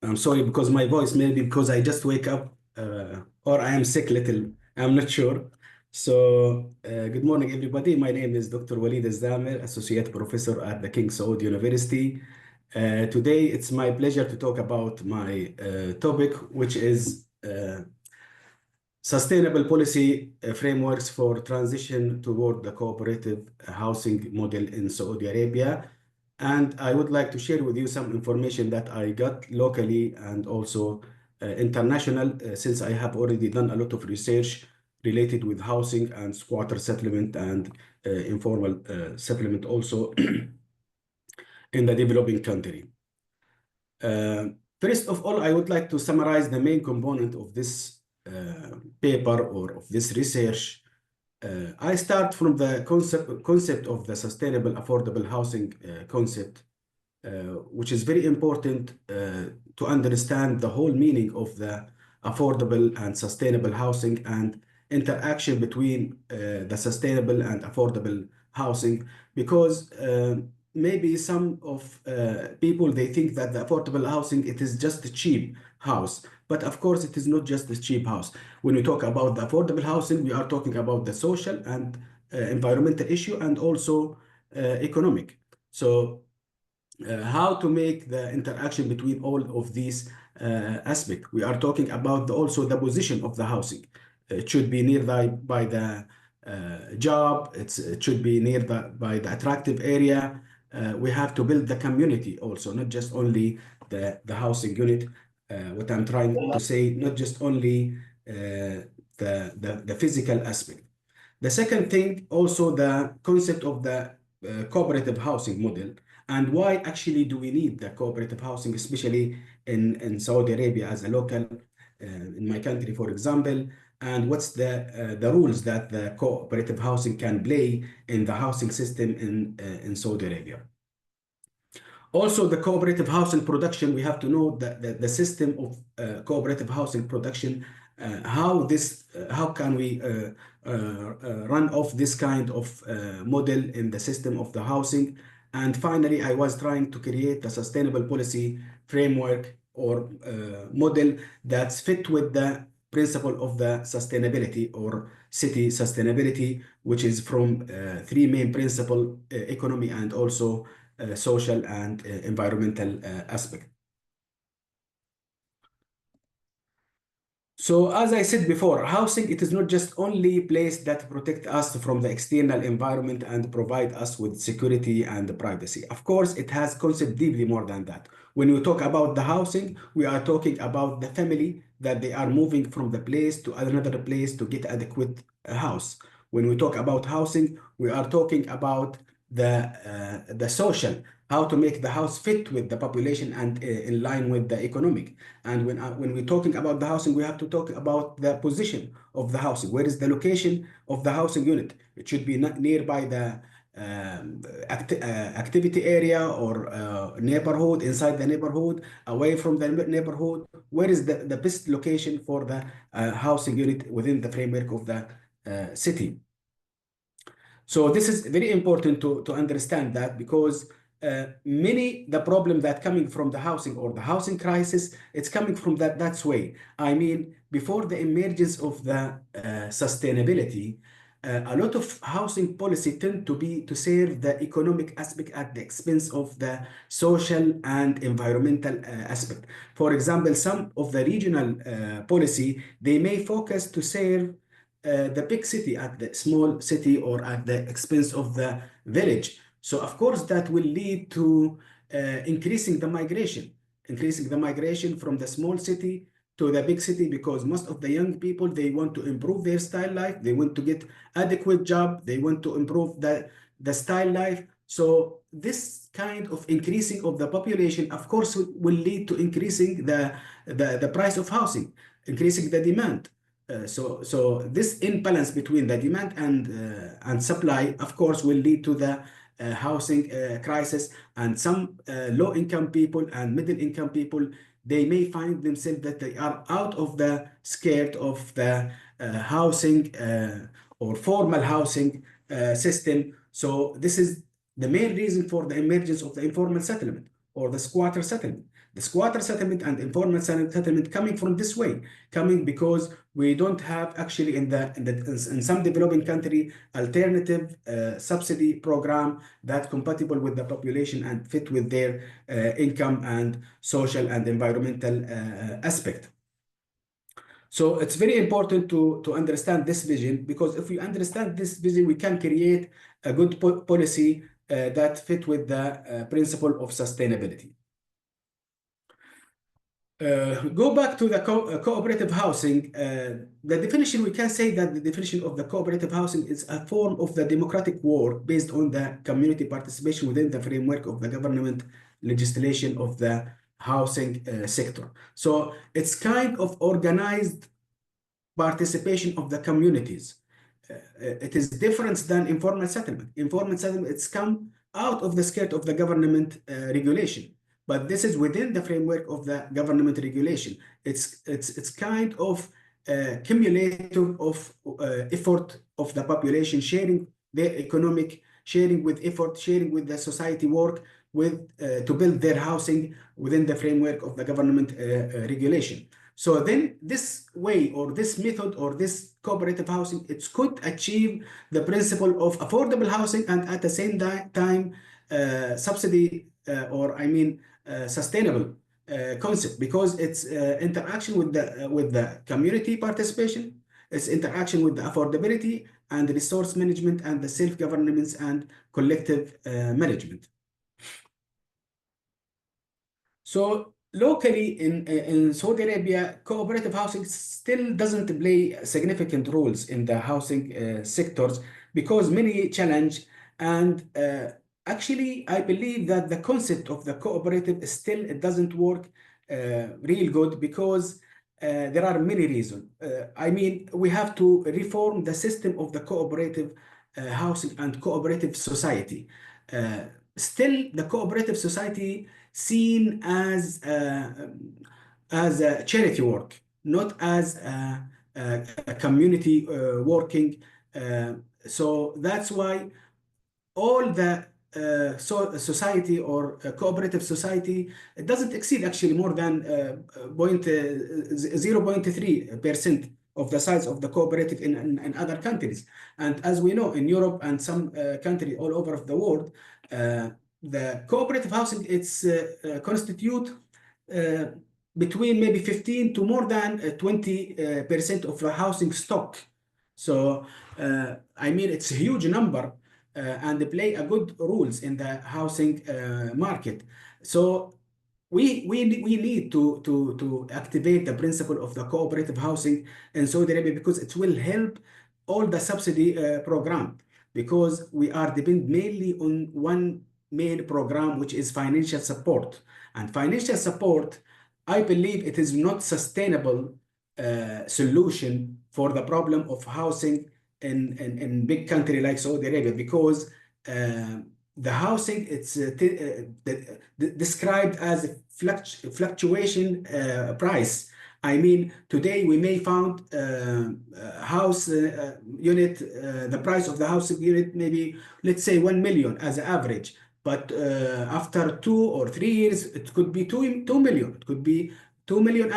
I'm sorry because my voice, maybe because I just wake up or I am sick little, I'm not sure. So, good morning, everybody. My name is Dr. Walid Al-Zamir, Associate Professor at the King Saud University. Today, it's my pleasure to talk about my topic, which is sustainable policy frameworks for transition toward the cooperative housing model in Saudi Arabia. And I would like to share with you some information that I got locally and also international, since I have already done a lot of research related with housing and squatter settlement and informal settlement also in the developing country. First of all, I would like to summarize the main component of this paper or of this research. I start from the concept of the sustainable affordable housing concept, which is very important to understand the whole meaning of the affordable and sustainable housing and interaction between the sustainable and affordable housing, because maybe some of people, they think that the affordable housing, it is just a cheap house. But of course, it is not just a cheap house. When we talk about the affordable housing, we are talking about the social and environmental issue and also economic. So how to make the interaction between all of these aspects. We are talking about also the position of the housing. It should be nearby by the job. It should be by the attractive area. We have to build the community also, not just only the housing unit. What I'm trying to say, not just only the physical aspect. The second thing, also the concept of the cooperative housing model, and why actually do we need the cooperative housing, especially in Saudi Arabia as a local, in my country, for example, and what's the rules that the cooperative housing can play in the housing system in Saudi Arabia. Also, the cooperative housing production, we have to know the system of cooperative housing production, how can we run off this kind of model in the system of the housing. And finally, I was trying to create a sustainable policy framework or model that's fit with the principle of the sustainability or city sustainability, which is from three main principles, economy and also social and environmental aspect. So as I said before, housing, it is not just only a place that protect us from the external environment and provide us with security and privacy. Of course, it has concept deeply more than that. When we talk about the housing, we are talking about the family that they are moving from the place to another place to get adequate house. When we talk about housing, we are talking about the social, how to make the house fit with the population and in line with the economic. And when we're talking about the housing, we have to talk about the position of the housing. Where is the location of the housing unit? It should be not nearby the activity area or neighborhood, inside the neighborhood, away from the neighborhood. Where is the best location for the housing unit within the framework of the city? So this is very important to understand that, because the problem that coming from the housing or the housing crisis, it's coming from that's way. I mean, before the emergence of the sustainability, a lot of housing policy tend to serve the economic aspect at the expense of the social and environmental aspect. For example, some of the regional policy, they may focus to serve the big city at the small city or at the expense of the village. So of course that will lead to increasing the migration from the small city to the big city, because most of the young people, they want to improve their style life, they want to get adequate job, they want to improve the style life. So this kind of increasing of the population, of course, will lead to increasing the price of housing, increasing the demand. So this imbalance between the demand and supply, of course, will lead to the housing crisis. And some low-income people and middle-income people, they may find themselves that they are out of the skirt of the housing or formal housing system. So this is the main reason for the emergence of the informal settlement or the squatter settlement. The squatter settlement and informal settlement coming from this way, coming because we don't have actually in some developing country alternative subsidy program that compatible with the population and fit with their income and social and environmental aspect. So it's very important to understand this vision, because if we understand this vision, we can create a good policy that fit with the principle of sustainability. Go back to the cooperative housing. The definition, we can say that the definition of the cooperative housing is a form of the democratic work based on the community participation within the framework of the government legislation of the housing sector. So it's kind of organized participation of the communities. It is different than informal settlement. Informal settlement, it's come out of the skirt of the government regulation. But this is within the framework of the government regulation. It's kind of cumulative of effort of the population, sharing their economic, sharing with effort, sharing with the society work with to build their housing within the framework of the government regulation. So then this way or this method or this cooperative housing, it could achieve the principle of affordable housing and at the same time subsidy or I mean sustainable concept, because it's interaction with the community participation, it's interaction with the affordability and the resource management and the self-governance and collective management. So locally in Saudi Arabia, cooperative housing still doesn't play significant roles in the housing sectors because many challenge and actually, I believe that the concept of the cooperative still it doesn't work real good because there are many reasons. I mean, we have to reform the system of the cooperative housing and cooperative society. Still, the cooperative society seen as a charity work, not as a community working. So that's why all the society or cooperative society, it doesn't exceed actually more than 0.3% of the size of the cooperative in other countries. And as we know, in Europe and some countries all over the world, the cooperative housing, it's constitute between maybe 15 to more than 20% of the housing stock. So, I mean, it's a huge number and they play a good roles in the housing market. So we need to activate the principle of the cooperative housing in Saudi Arabia, because it will help all the subsidy program, because we are depend mainly on one main program, which is financial support. And financial support, I believe it is not sustainable solution for the problem of housing in big country like Saudi Arabia, because the housing, it's described as a fluctuation price. I mean, today we may found house unit, the price of the house unit maybe, let's say 1 million as an average, but after 2 or 3 years, it could be 2 million, it could be 2.5 million.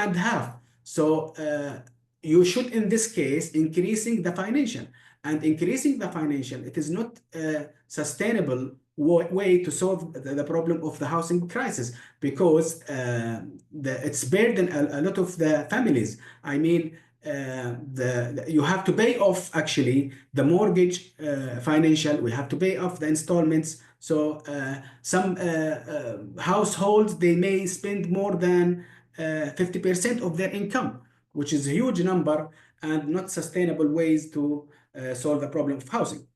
So you should, in this case, increasing the financial, and increasing the financial, it is not a sustainable way to solve the problem of the housing crisis, because it's burden a lot of the families. I mean, you have to pay off actually the mortgage financial, we have to pay off the installments. So some households, they may spend more than 50% of their income, which is a huge number and not sustainable ways to solve the problem of housing.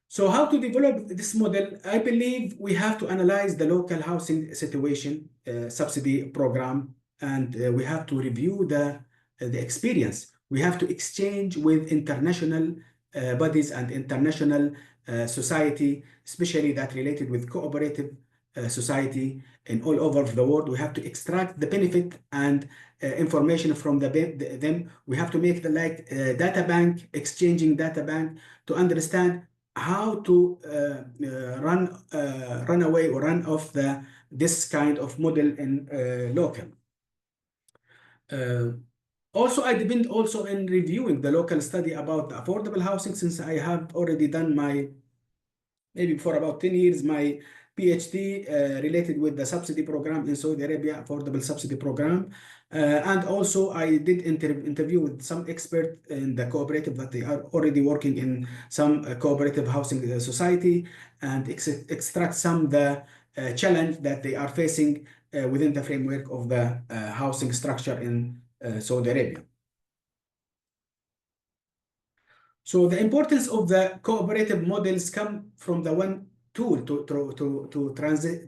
So how to develop this model? I believe we have to analyze the local housing situation, subsidy program, and we have to review the experience. We have to exchange with international bodies and international society, especially that related with cooperative society in all over the world. We have to extract the benefit and information from them. We have to make the data bank, exchanging data bank, to understand how to run away or run off this kind of model in local. Also, I depend also in reviewing the local study about the affordable housing, since I have already done maybe for about 10 years, my PhD related with the subsidy program in Saudi Arabia, affordable subsidy program. And also I did interview with some experts in the cooperative that they are already working in some cooperative housing society, and extract some the challenge that they are facing within the framework of the housing structure in Saudi Arabia. So the importance of the cooperative models come from the one tool to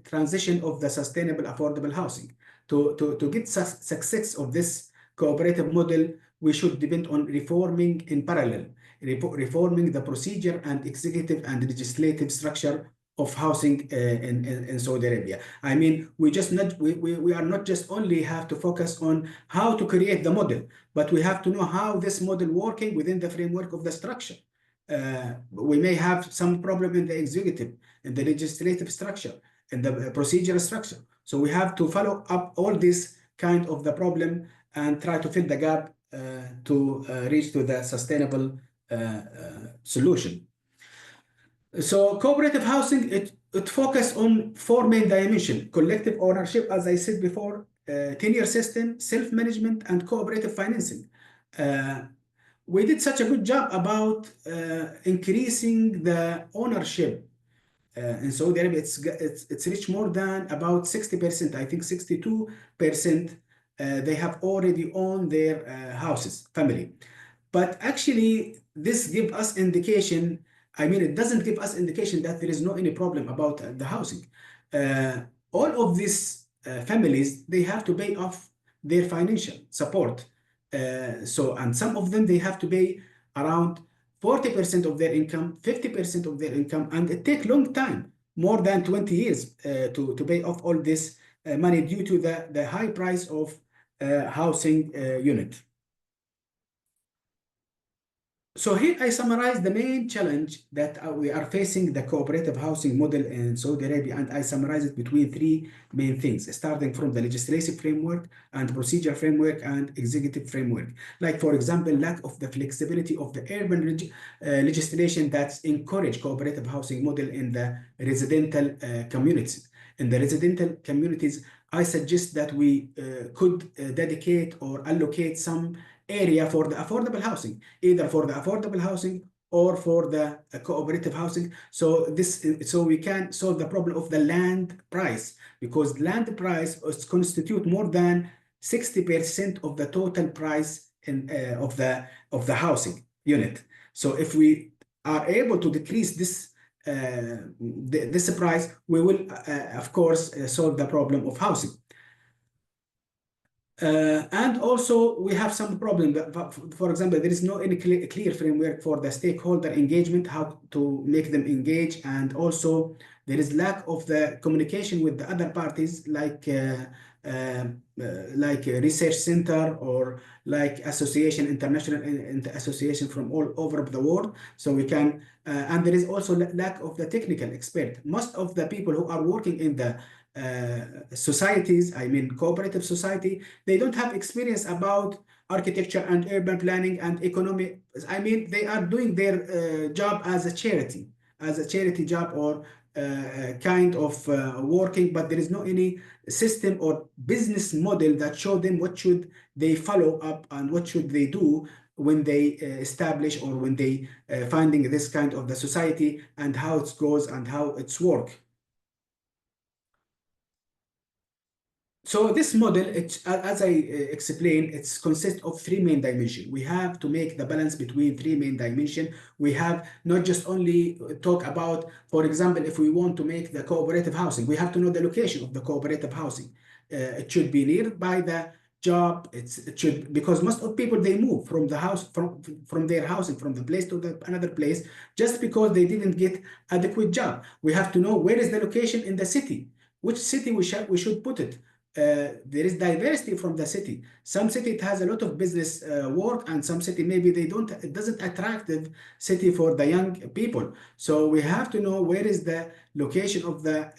transition of the sustainable affordable housing. To get success of this cooperative model, we should depend on reforming in parallel, reforming the procedure and executive and legislative structure of housing in Saudi Arabia. I mean, we are not just only have to focus on how to create the model, but we have to know how this model working within the framework of the structure. We may have some problem in the executive, in the legislative structure, in the procedural structure. So we have to follow up all this kind of the problem and try to fill the gap to reach to the sustainable solution. So cooperative housing, it focuses on 4 main dimensions: collective ownership, as I said before, tenure system, self-management, and cooperative financing. We did such a good job about increasing the ownership in Saudi Arabia. It's reached more than about 60%. I think 62% they have already owned their houses, family. But actually, this gives us indication. I mean, it doesn't give us indication that there is no any problem about the housing. All of these families, they have to pay off their financial support. And some of them, they have to pay around 40% of their income, 50% of their income, and it takes long time, more than 20 years to pay off all this money due to the high price of housing unit. So here I summarize the main challenge that we are facing the cooperative housing model in Saudi Arabia, and I summarize it between 3 main things, starting from the legislative framework and procedure framework and executive framework. Like, for example, lack of the flexibility of the urban legislation that's encourage cooperative housing model in the residential communities. In the residential communities, I suggest that we could dedicate or allocate some area for the affordable housing, either for the affordable housing or for the cooperative housing. So we can solve the problem of the land price, because land price constitute more than 60% of the total price of the housing unit. So if we are able to decrease this price, we will of course solve the problem of housing. And also we have some problem. For example, there is no any clear framework for the stakeholder engagement, how to make them engage, and also there is lack of the communication with the other parties, like a research center or like international association from all over the world. So we can, and there is also lack of the technical expert. Most of the people who are working in the societies, I mean cooperative society, they don't have experience about architecture and urban planning and economy. I mean, they are doing their job as a charity job, or kind of working, but there is no any system or business model that show them what should they follow up and what should they do when they establish or when they finding this kind of the society, and how it goes and how it's work. So this model, as I explained, it consists of three main dimensions. We have to make the balance between three main dimensions. We have not just only talk about, for example, if we want to make the cooperative housing, we have to know the location of the cooperative housing. It should be nearby the job. It should, because most of people, they move from the house, from their housing, from the place to another place, just because they didn't get adequate job. We have to know where is the location in the city, which city we should put it. There is diversity from the city. Some city it has a lot of business work, and some city maybe they don't. It doesn't attractive city for the young people. So we have to know where is the location of the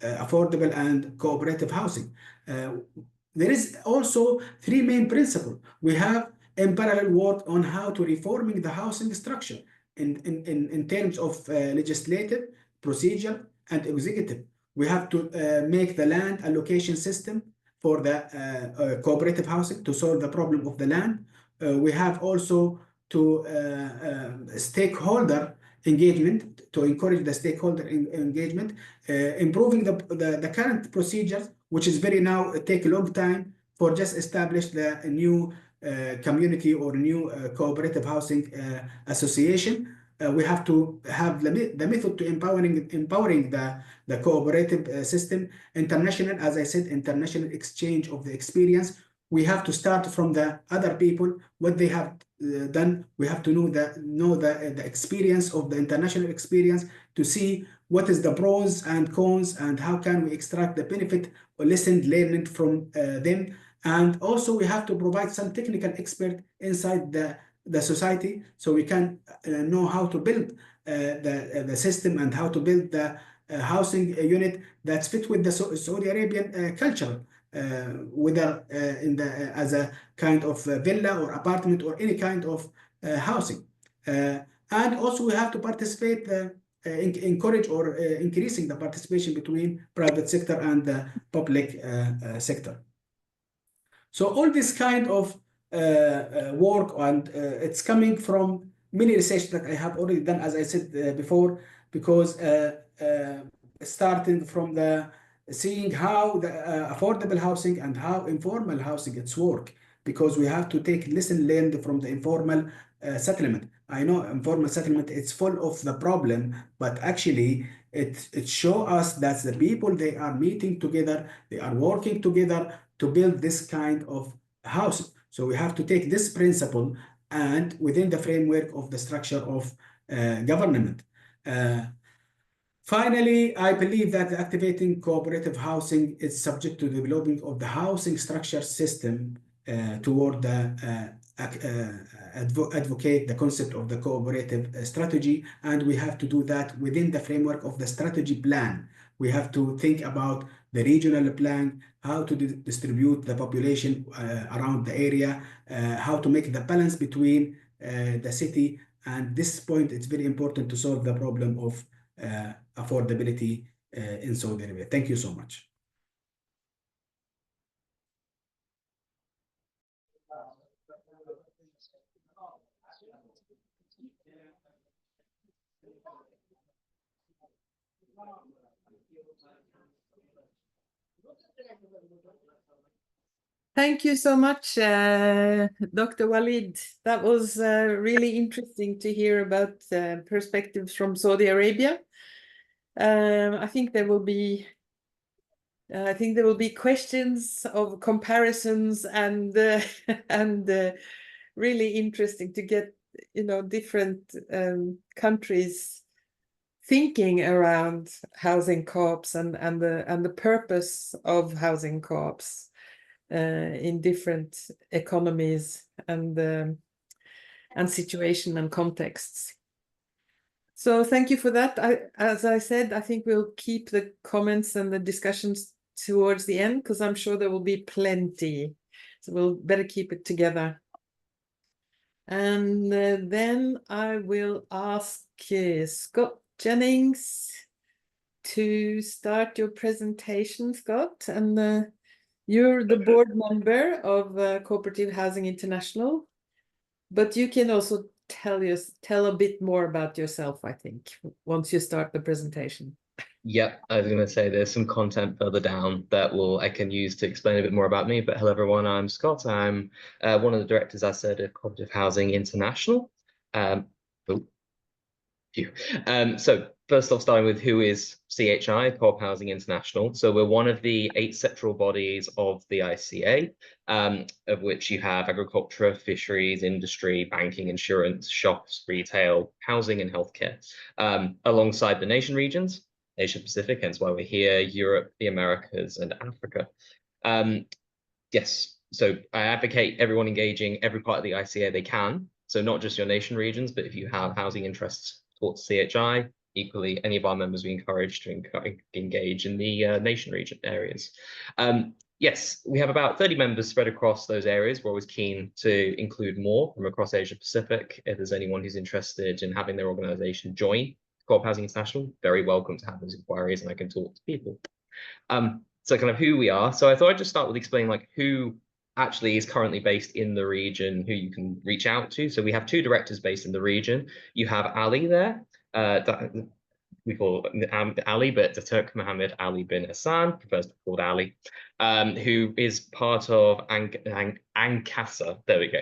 affordable and cooperative housing. There is also three main principles. We have in parallel work on how to reforming the housing structure in terms of legislative, procedure, and executive. We have to make the land allocation system for the cooperative housing to solve the problem of the land. We have also to stakeholder engagement, to encourage the stakeholder engagement, improving the current procedures, which is very now take a long time for just establish the new community or new cooperative housing association. We have to have the method to empowering the cooperative system. International, as I said, international exchange of the experience. We have to start from the other people, what they have done. We have to know the experience of the international experience, to see what is the pros and cons and how can we extract the benefit or learned from them. And also we have to provide some technical expert inside the society, so we can know how to build the system and how to build the housing unit that's fit with the Saudi Arabian culture, whether as a kind of villa or apartment or any kind of housing. And also we have to participate, encourage or increasing the participation between private sector and the public sector. So all this kind of work, and it's coming from many research that I have already done, as I said before, because starting from the seeing how the affordable housing and how informal housing it's work, because we have to take lesson learned from the informal settlement. I know informal settlement, it's full of the problem, but actually it show us that the people, they are meeting together, they are working together to build this kind of housing. So we have to take this principle and within the framework of the structure of government. Finally, I believe that activating cooperative housing is subject to the developing of the housing structure system toward the advocate the concept of the cooperative strategy, and we have to do that within the framework of the strategy plan. We have to think about the regional plan, how to distribute the population around the area, how to make the balance between the city, and this point it's very important to solve the problem of affordability in Saudi Arabia. Thank you so much. Thank you so much, Dr. Walid. That was really interesting to hear about perspectives from Saudi Arabia. I think there will be questions of comparisons and and really interesting to get different countries thinking around housing co-ops and the purpose of housing co-ops in different economies and situation and contexts. So thank you for that. As I said, I think we'll keep the comments and the discussions towards the end because I'm sure there will be plenty. So we'll better keep it together. And then I will ask Scott Jennings to start your presentation, Scott. And you're the board member of Cooperative Housing International, but you can also tell a bit more about yourself, I think, once you start the presentation. Yeah, I was going to say there's some content further down that I can use to explain a bit more about me. But hello, everyone. I'm Scott. I'm one of the directors, I said, of Cooperative Housing International. So first off, starting with who is CHI, Co-op Housing International. So we're one of the 8 sectoral bodies of the ICA, of which you have agriculture, fisheries, industry, banking, insurance, shops, retail, housing, and healthcare, alongside the nation regions, Asia Pacific, hence why we're here, Europe, the Americas, and Africa. Yes, so I advocate everyone engaging every part of the ICA they can. So not just your nation regions, but if you have housing interests towards CHI, equally, any of our members we encourage to engage in the nation region areas. Yes, we have about 30 members spread across those areas. We're always keen to include more from across Asia Pacific. If there's anyone who's interested in having their organization join Co-op Housing International, very welcome to have those inquiries and I can talk to people. So kind of who we are. So I thought I'd just start with explaining like who actually is currently based in the region, who you can reach out to. So we have 2 directors based in the region. You have Ali there. We call Ali, but Turk Mohammed Ali bin Hassan prefers to be called Ali, who is part of ANCASA, there we go,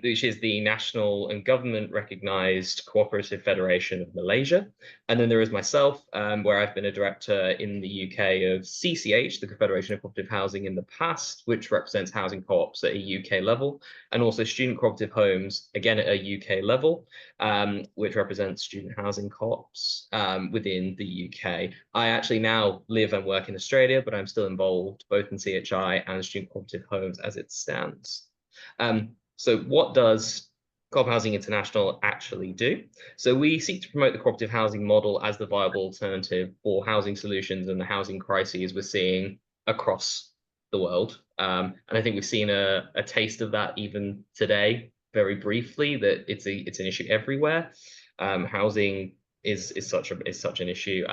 which is the national and government recognized Cooperative Federation of Malaysia. And then there is myself, where I've been a director in the UK of CCH, the Confederation of Cooperative Housing in the past, which represents housing co-ops at a UK level, and also student cooperative homes, again at a UK level, which represents student housing co-ops within the UK. I actually now live and work in Australia, but I'm still involved both in CHI and student cooperative homes as it stands. So what does Co-op Housing International actually do? So we seek to promote the cooperative housing model as the viable alternative for housing solutions and the housing crises we're seeing across the world. And I think we've seen a taste of that even today, very briefly, that it's an issue everywhere. Housing is such an issue.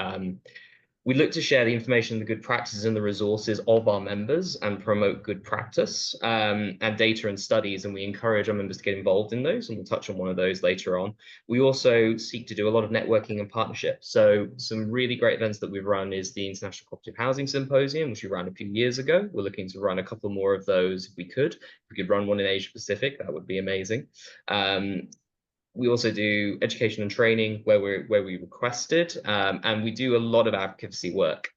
We look to share the information, the good practices and the resources of our members and promote good practice and data and studies, and we encourage our members to get involved in those, and we'll touch on one of those later on. We also seek to do a lot of networking and partnerships. So some really great events that we've run is the International Cooperative Housing Symposium, which we ran a few years ago. We're looking to run a couple more of those if we could. If we could run one in Asia Pacific, that would be amazing. We also do education and training where we requested, and we do a lot of advocacy work,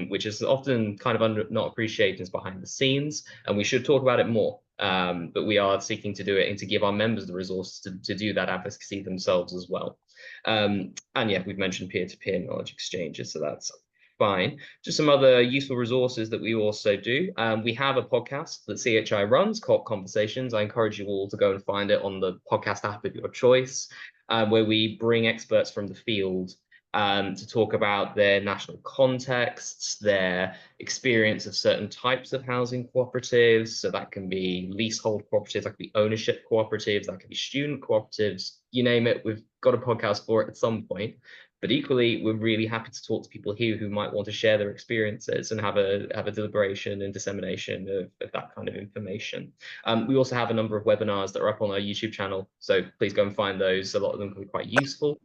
which is often kind of not appreciated as behind the scenes, and we should talk about it more. But we are seeking to do it and to give our members the resources to do that advocacy themselves as well. And yeah, we've mentioned peer-to-peer knowledge exchanges, so that's fine. Just some other useful resources that we also do. We have a podcast that CHI runs, Co-op Conversations. I encourage you all to go and find it on the podcast app of your choice, where we bring experts from the field to talk about their national contexts, their experience of certain types of housing cooperatives. So that can be leasehold cooperatives, that can be ownership cooperatives, that can be student cooperatives, you name it. We've got a podcast for it at some point. But equally, we're really happy to talk to people here who might want to share their experiences and have a deliberation and dissemination of that kind of information. We also have a number of webinars that are up on our YouTube channel, so please go and find those. A lot of them can be quite useful.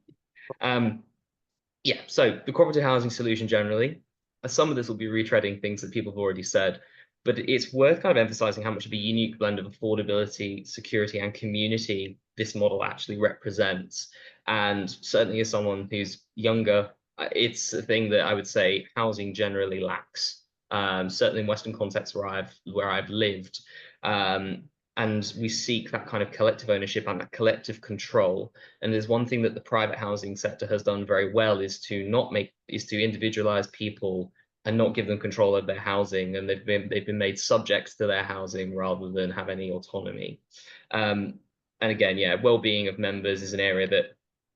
Yeah, so the cooperative housing solution generally, some of this will be retreading things that people have already said, but it's worth kind of emphasizing how much of a unique blend of affordability, security, and community this model actually represents. And certainly as someone who's younger, it's a thing that I would say housing generally lacks. Certainly in Western contexts where I've lived. And we seek that kind of collective ownership and that collective control. And there's one thing that the private housing sector has done very well is to individualize people and not give them control of their housing, and they've been made subjects to their housing rather than have any autonomy. And again, yeah, well-being of members is an area that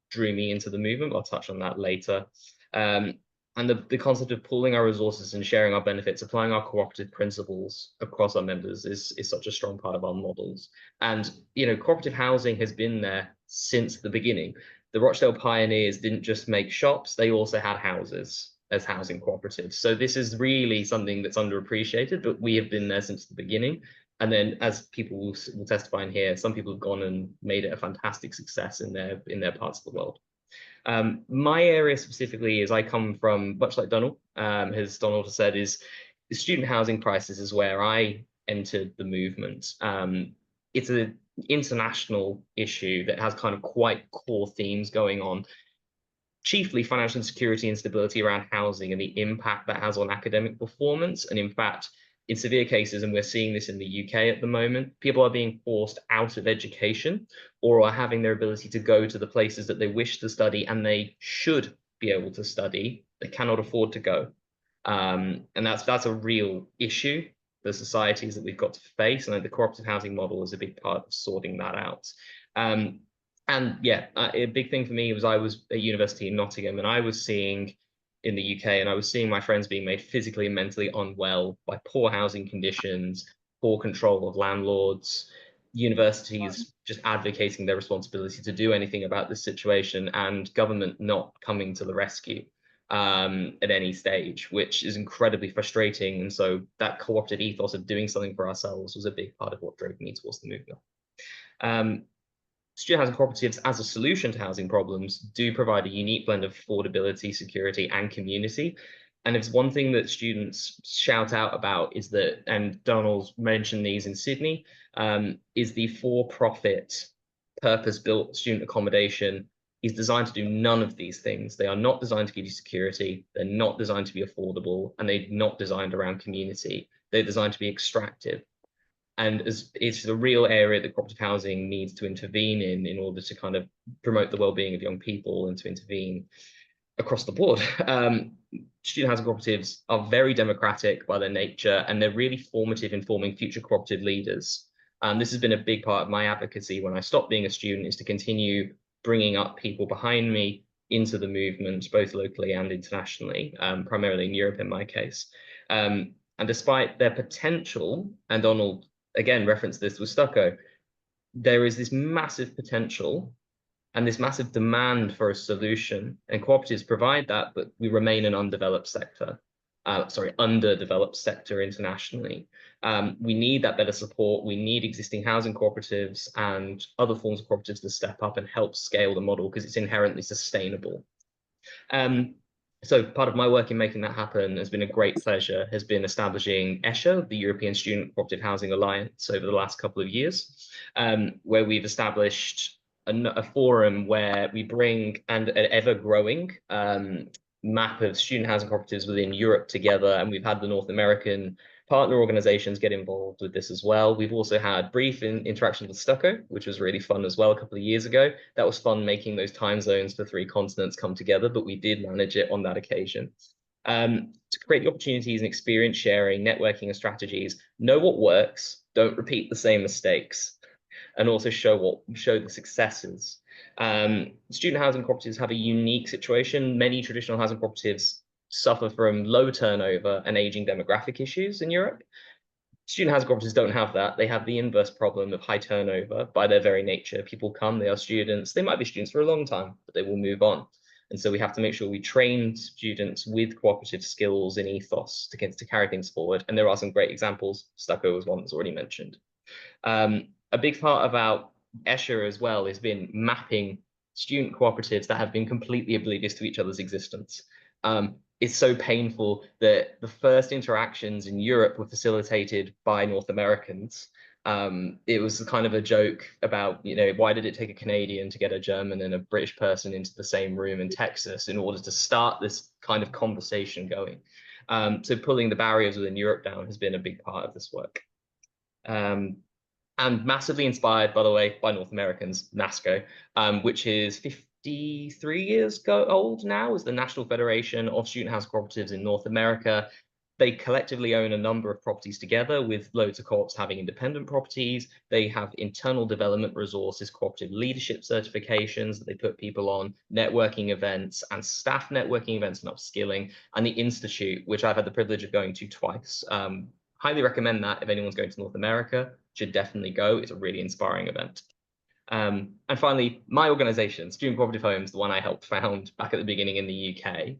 drew me into the movement. I'll touch on that later. And the concept of pooling our resources and sharing our benefits, applying our cooperative principles across our members is such a strong part of our models. And, you know, cooperative housing has been there since the beginning. The Rochdale pioneers didn't just make shops, they also had houses as housing cooperatives. So this is really something that's underappreciated, but we have been there since the beginning. And then, as people will testify in here, some people have gone and made it a fantastic success in their parts of the world. My area specifically is I come from, much like Donald, as Donald has said, is the student housing crisis is where I entered the movement. It's an international issue that has kind of quite core themes going on, chiefly financial insecurity and instability around housing and the impact that has on academic performance. And in fact, in severe cases, and we're seeing this in the UK at the moment, people are being forced out of education or are having their ability to go to the places that they wish to study and they should be able to study, they cannot afford to go. And that's a real issue for societies that we've got to face. And the cooperative housing model is a big part of sorting that out. And yeah, a big thing for me was I was at university in Nottingham and I was seeing in the UK, and I was seeing my friends being made physically and mentally unwell by poor housing conditions, poor control of landlords, universities just advocating their responsibility to do anything about this situation, and government not coming to the rescue at any stage, which is incredibly frustrating. And so that cooperative ethos of doing something for ourselves was a big part of what drove me towards the movement. Student housing cooperatives as a solution to housing problems do provide a unique blend of affordability, security, and community. And if it's one thing that students shout out about is that, and Donald mentioned these in Sydney, is the for-profit purpose-built student accommodation is designed to do none of these things. They are not designed to give you security. They're not designed to be affordable, and they're not designed around community. They're designed to be extractive. And it's a real area that cooperative housing needs to intervene in order to kind of promote the well-being of young people and to intervene across the board. Student housing cooperatives are very democratic by their nature, and they're really formative in forming future cooperative leaders. This has been a big part of my advocacy when I stopped being a student, is to continue bringing up people behind me into the movement, both locally and internationally, primarily in Europe in my case. And despite their potential, and Donald again referenced this with stucco, there is this massive potential and this massive demand for a solution, and cooperatives provide that, but we remain an underdeveloped sector internationally. We need that better support. We need existing housing cooperatives and other forms of cooperatives to step up and help scale the model because it's inherently sustainable. So part of my work in making that happen has been a great pleasure, has been establishing ESHA, the European Student Cooperative Housing Alliance, over the last couple of years, where we've established a forum where we bring an ever-growing map of student housing cooperatives within Europe together, and we've had the North American partner organizations get involved with this as well. We've also had brief interactions with Stucco, which was really fun as well a couple of years ago. That was fun making those time zones for 3 continents come together, but we did manage it on that occasion. To create the opportunities and experience sharing, networking and strategies, know what works, don't repeat the same mistakes, and also show the successes. Student housing cooperatives have a unique situation. Many traditional housing cooperatives suffer from low turnover and aging demographic issues in Europe. Student housing cooperatives don't have that. They have the inverse problem of high turnover by their very nature. People come, they are students. They might be students for a long time, but they will move on. And so we have to make sure we train students with cooperative skills and ethos to carry things forward. And there are some great examples. Stucco was one that's already mentioned. A big part about ESHA as well has been mapping student cooperatives that have been completely oblivious to each other's existence. It's so painful that the first interactions in Europe were facilitated by North Americans. It was kind of a joke about, you know, why did it take a Canadian to get a German and a British person into the same room in Texas in order to start this kind of conversation going? So pulling the barriers within Europe down has been a big part of this work. And massively inspired, by the way, by North Americans, NASCO, which is 53 years old now, is the National Federation of Student House Cooperatives in North America. They collectively own a number of properties together, with loads of co-ops having independent properties. They have internal development resources, cooperative leadership certifications that they put people on, networking events and staff networking events and upskilling, and the Institute, which I've had the privilege of going to twice. Highly recommend that if anyone's going to North America, should definitely go. It's a really inspiring event. And finally, my organization, Student Cooperative Homes, the one I helped found back at the beginning in the UK,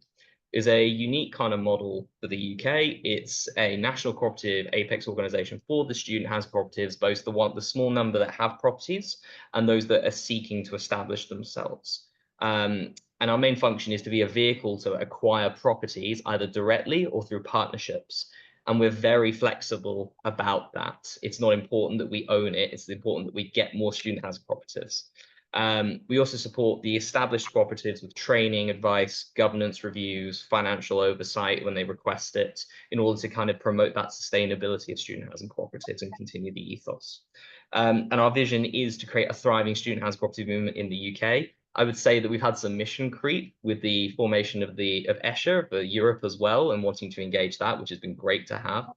is a unique kind of model for the UK. It's a national cooperative apex organization for the student house cooperatives, both the small number that have properties and those that are seeking to establish themselves. And our main function is to be a vehicle to acquire properties either directly or through partnerships. And we're very flexible about that. It's not important that we own it. It's important that we get more student housing cooperatives. We also support the established cooperatives with training, advice, governance reviews, financial oversight when they request it, in order to kind of promote that sustainability of student housing cooperatives and continue the ethos. And our vision is to create a thriving student housing cooperative movement in the UK. I would say that we've had some mission creep with the formation of ESHA for Europe as well, and wanting to engage that, which has been great to have.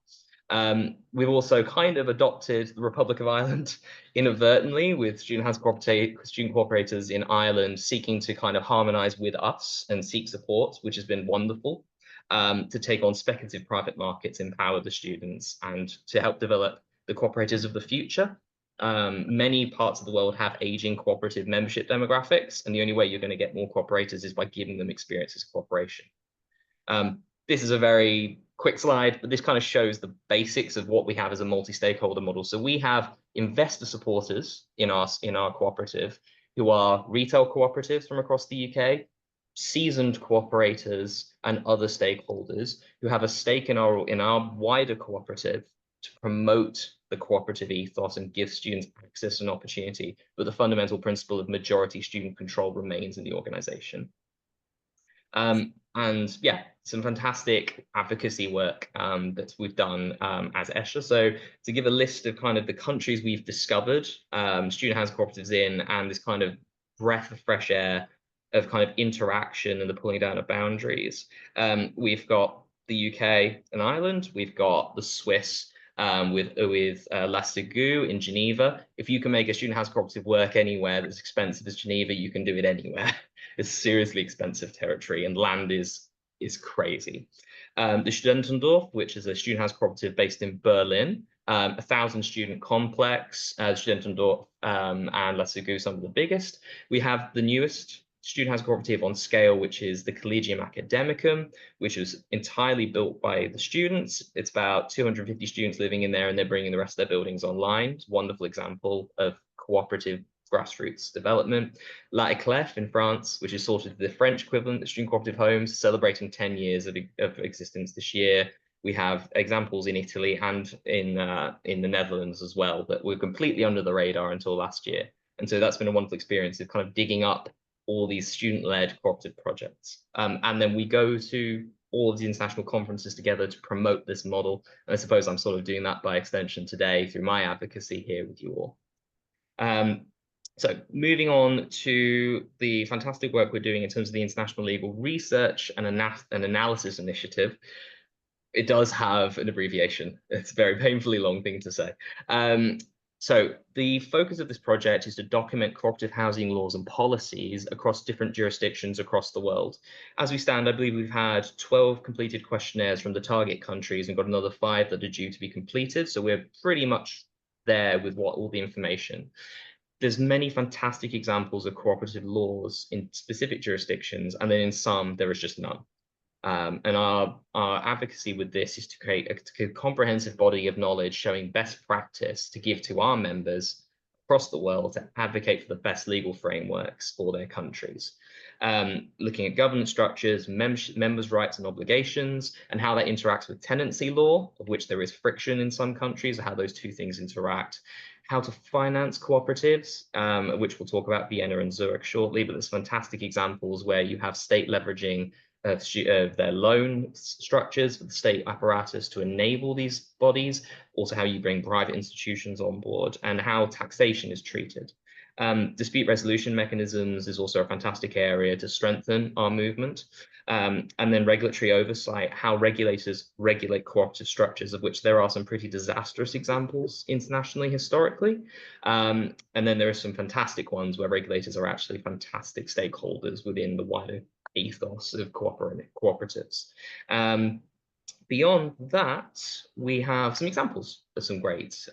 We've also kind of adopted the Republic of Ireland inadvertently, with student cooperators in Ireland seeking to kind of harmonise with us and seek support, which has been wonderful, to take on speculative private markets, empower the students, and to help develop the cooperators of the future. Many parts of the world have aging cooperative membership demographics, and the only way you're going to get more cooperators is by giving them experiences of cooperation. This is a very quick slide, but this kind of shows the basics of what we have as a multi-stakeholder model. So we have investor supporters in our cooperative who are retail cooperatives from across the UK, seasoned cooperators and other stakeholders who have a stake in our wider cooperative to promote the cooperative ethos and give students access and opportunity, but the fundamental principle of majority student control remains in the organization. And yeah, some fantastic advocacy work that we've done as ESHA. So to give a list of kind of the countries we've discovered student housing cooperatives in, and this kind of breath of fresh air of kind of interaction and the pulling down of boundaries. We've got the UK and Ireland, we've got the Swiss with La Cigou in Geneva. If you can make a student house cooperative work anywhere that's expensive as Geneva, you can do it anywhere. It's seriously expensive territory, and land is crazy. The Studentendorf, which is a student house cooperative based in Berlin, 1,000 student complex, Studentendorf and La Cigou, some of the biggest. We have the newest student house cooperative on scale, which is the Collegium Academicum, which was entirely built by the students. It's about 250 students living in there, and they're bringing the rest of their buildings online. It's a wonderful example of cooperative grassroots development. La Eclef in France, which is sort of the French equivalent of student cooperative homes, celebrating 10 years of existence this year. We have examples in Italy and in the Netherlands as well that were completely under the radar until last year. And so that's been a wonderful experience of kind of digging up all these student-led cooperative projects. And then we go to all of the international conferences together to promote this model. And I suppose I'm sort of doing that by extension today through my advocacy here with you all. So moving on to the fantastic work we're doing in terms of the International Legal Research and Analysis Initiative. It does have an abbreviation. It's a very painfully long thing to say. So the focus of this project is to document cooperative housing laws and policies across different jurisdictions across the world. As we stand, I believe we've had 12 completed questionnaires from the target countries and got another 5 that are due to be completed. So we're pretty much there with all the information. There's many fantastic examples of cooperative laws in specific jurisdictions, and then in some, there is just none. And our advocacy with this is to create a comprehensive body of knowledge showing best practice to give to our members across the world to advocate for the best legal frameworks for their countries. Looking at governance structures, members' rights and obligations, and how that interacts with tenancy law, of which there is friction in some countries, how those two things interact. How to finance cooperatives, which we'll talk about Vienna and Zurich shortly, but there's fantastic examples where you have state leveraging of their loan structures for the state apparatus to enable these bodies, also how you bring private institutions on board, and how taxation is treated. Dispute resolution mechanisms is also a fantastic area to strengthen our movement. And then regulatory oversight, how regulators regulate cooperative structures, of which there are some pretty disastrous examples internationally, historically. And then there are some fantastic ones where regulators are actually fantastic stakeholders within the wider ethos of cooperatives. Beyond that, we have some examples of some great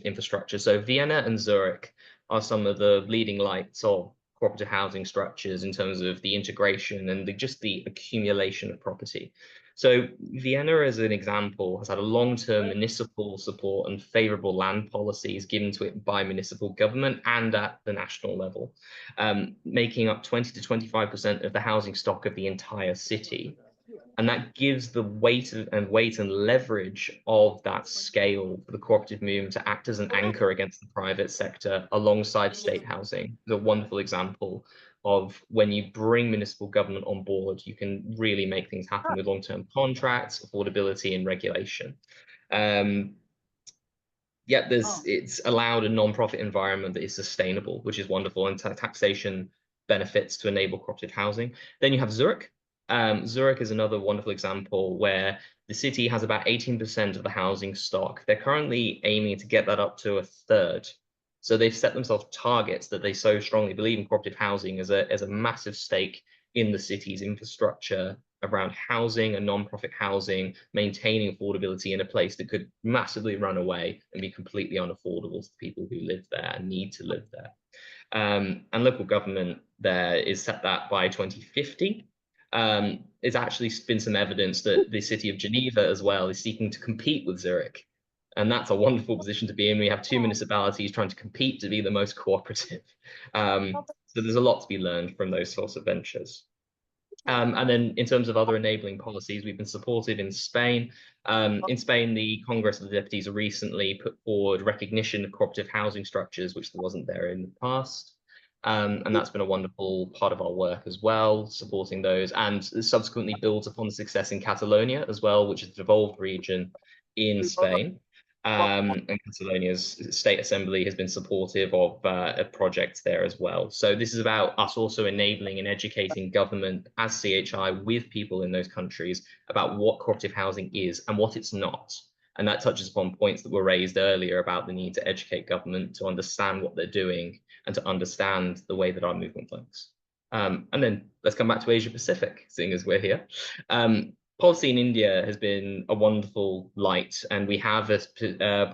infrastructure. So Vienna and Zurich are some of the leading lights of cooperative housing structures in terms of the integration and just the accumulation of property. So Vienna, as an example, has had a long-term municipal support and favorable land policies given to it by municipal government and at the national level, making up 20 to 25% of the housing stock of the entire city. And that gives the weight and leverage of that scale for the cooperative movement to act as an anchor against the private sector alongside state housing. It's a wonderful example of when you bring municipal government on board, you can really make things happen with long-term contracts, affordability, and regulation. It's allowed a non-profit environment that is sustainable, which is wonderful, and taxation benefits to enable cooperative housing. Then you have Zurich. Zurich is another wonderful example where the city has about 18% of the housing stock. They're currently aiming to get that up to a third. So they've set themselves targets that they so strongly believe in cooperative housing as a massive stake in the city's infrastructure around housing and non-profit housing, maintaining affordability in a place that could massively run away and be completely unaffordable to people who live there and need to live there. And local government there is set that by 2050. There's actually been some evidence that the city of Geneva as well is seeking to compete with Zurich. And that's a wonderful position to be in. We have two municipalities trying to compete to be the most cooperative. So there's a lot to be learned from those sorts of ventures. And then in terms of other enabling policies, we've been supportive in Spain. In Spain, the Congress of the Deputies recently put forward recognition of cooperative housing structures, which there wasn't there in the past. And that's been a wonderful part of our work as well, supporting those, and subsequently builds upon the success in Catalonia as well, which is a devolved region in Spain. And Catalonia's state assembly has been supportive of a project there as well. So this is about us also enabling and educating government as CHI with people in those countries about what cooperative housing is and what it's not. And that touches upon points that were raised earlier about the need to educate government to understand what they're doing and to understand the way that our movement works. And then let's come back to Asia Pacific, seeing as we're here. Policy in India has been a wonderful light, and we have a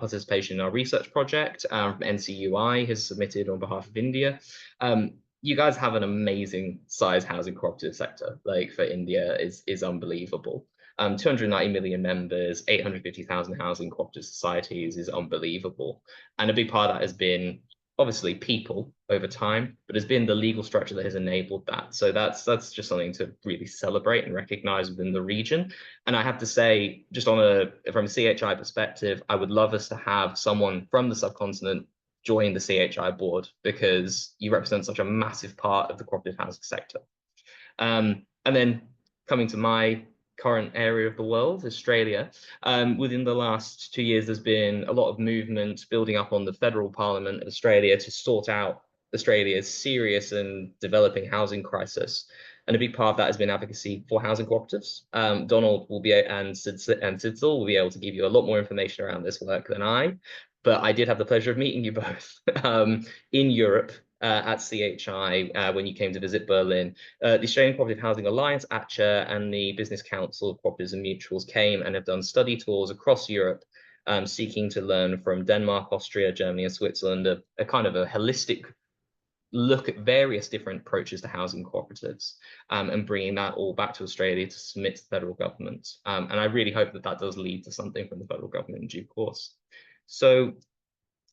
participation in our research project. NCUI has submitted on behalf of India. You guys have an amazing size housing cooperative sector, like for India is unbelievable. 290 million members, 850,000 housing cooperative societies is unbelievable. And a big part of that has been obviously people over time, but has been the legal structure that has enabled that. So that's just something to really celebrate and recognize within the region. And I have to say, just from a CHI perspective, I would love us to have someone from the subcontinent join the CHI board, because you represent such a massive part of the cooperative housing sector. And then coming to my current area of the world, Australia, within the last 2 years, there's been a lot of movement building up on the federal parliament of Australia to sort out Australia's serious and developing housing crisis. And a big part of that has been advocacy for housing cooperatives. Donald will be, and Sidsel will be able to give you a lot more information around this work than I, but I did have the pleasure of meeting you both in Europe at CHI when you came to visit Berlin. The Australian Cooperative Housing Alliance, ACHA, and the Business Council of Cooperatives and Mutuals came and have done study tours across Europe, seeking to learn from Denmark, Austria, Germany, and Switzerland, a kind of a holistic look at various different approaches to housing cooperatives, and bringing that all back to Australia to submit to the federal government. And I really hope that that does lead to something from the federal government in due course. So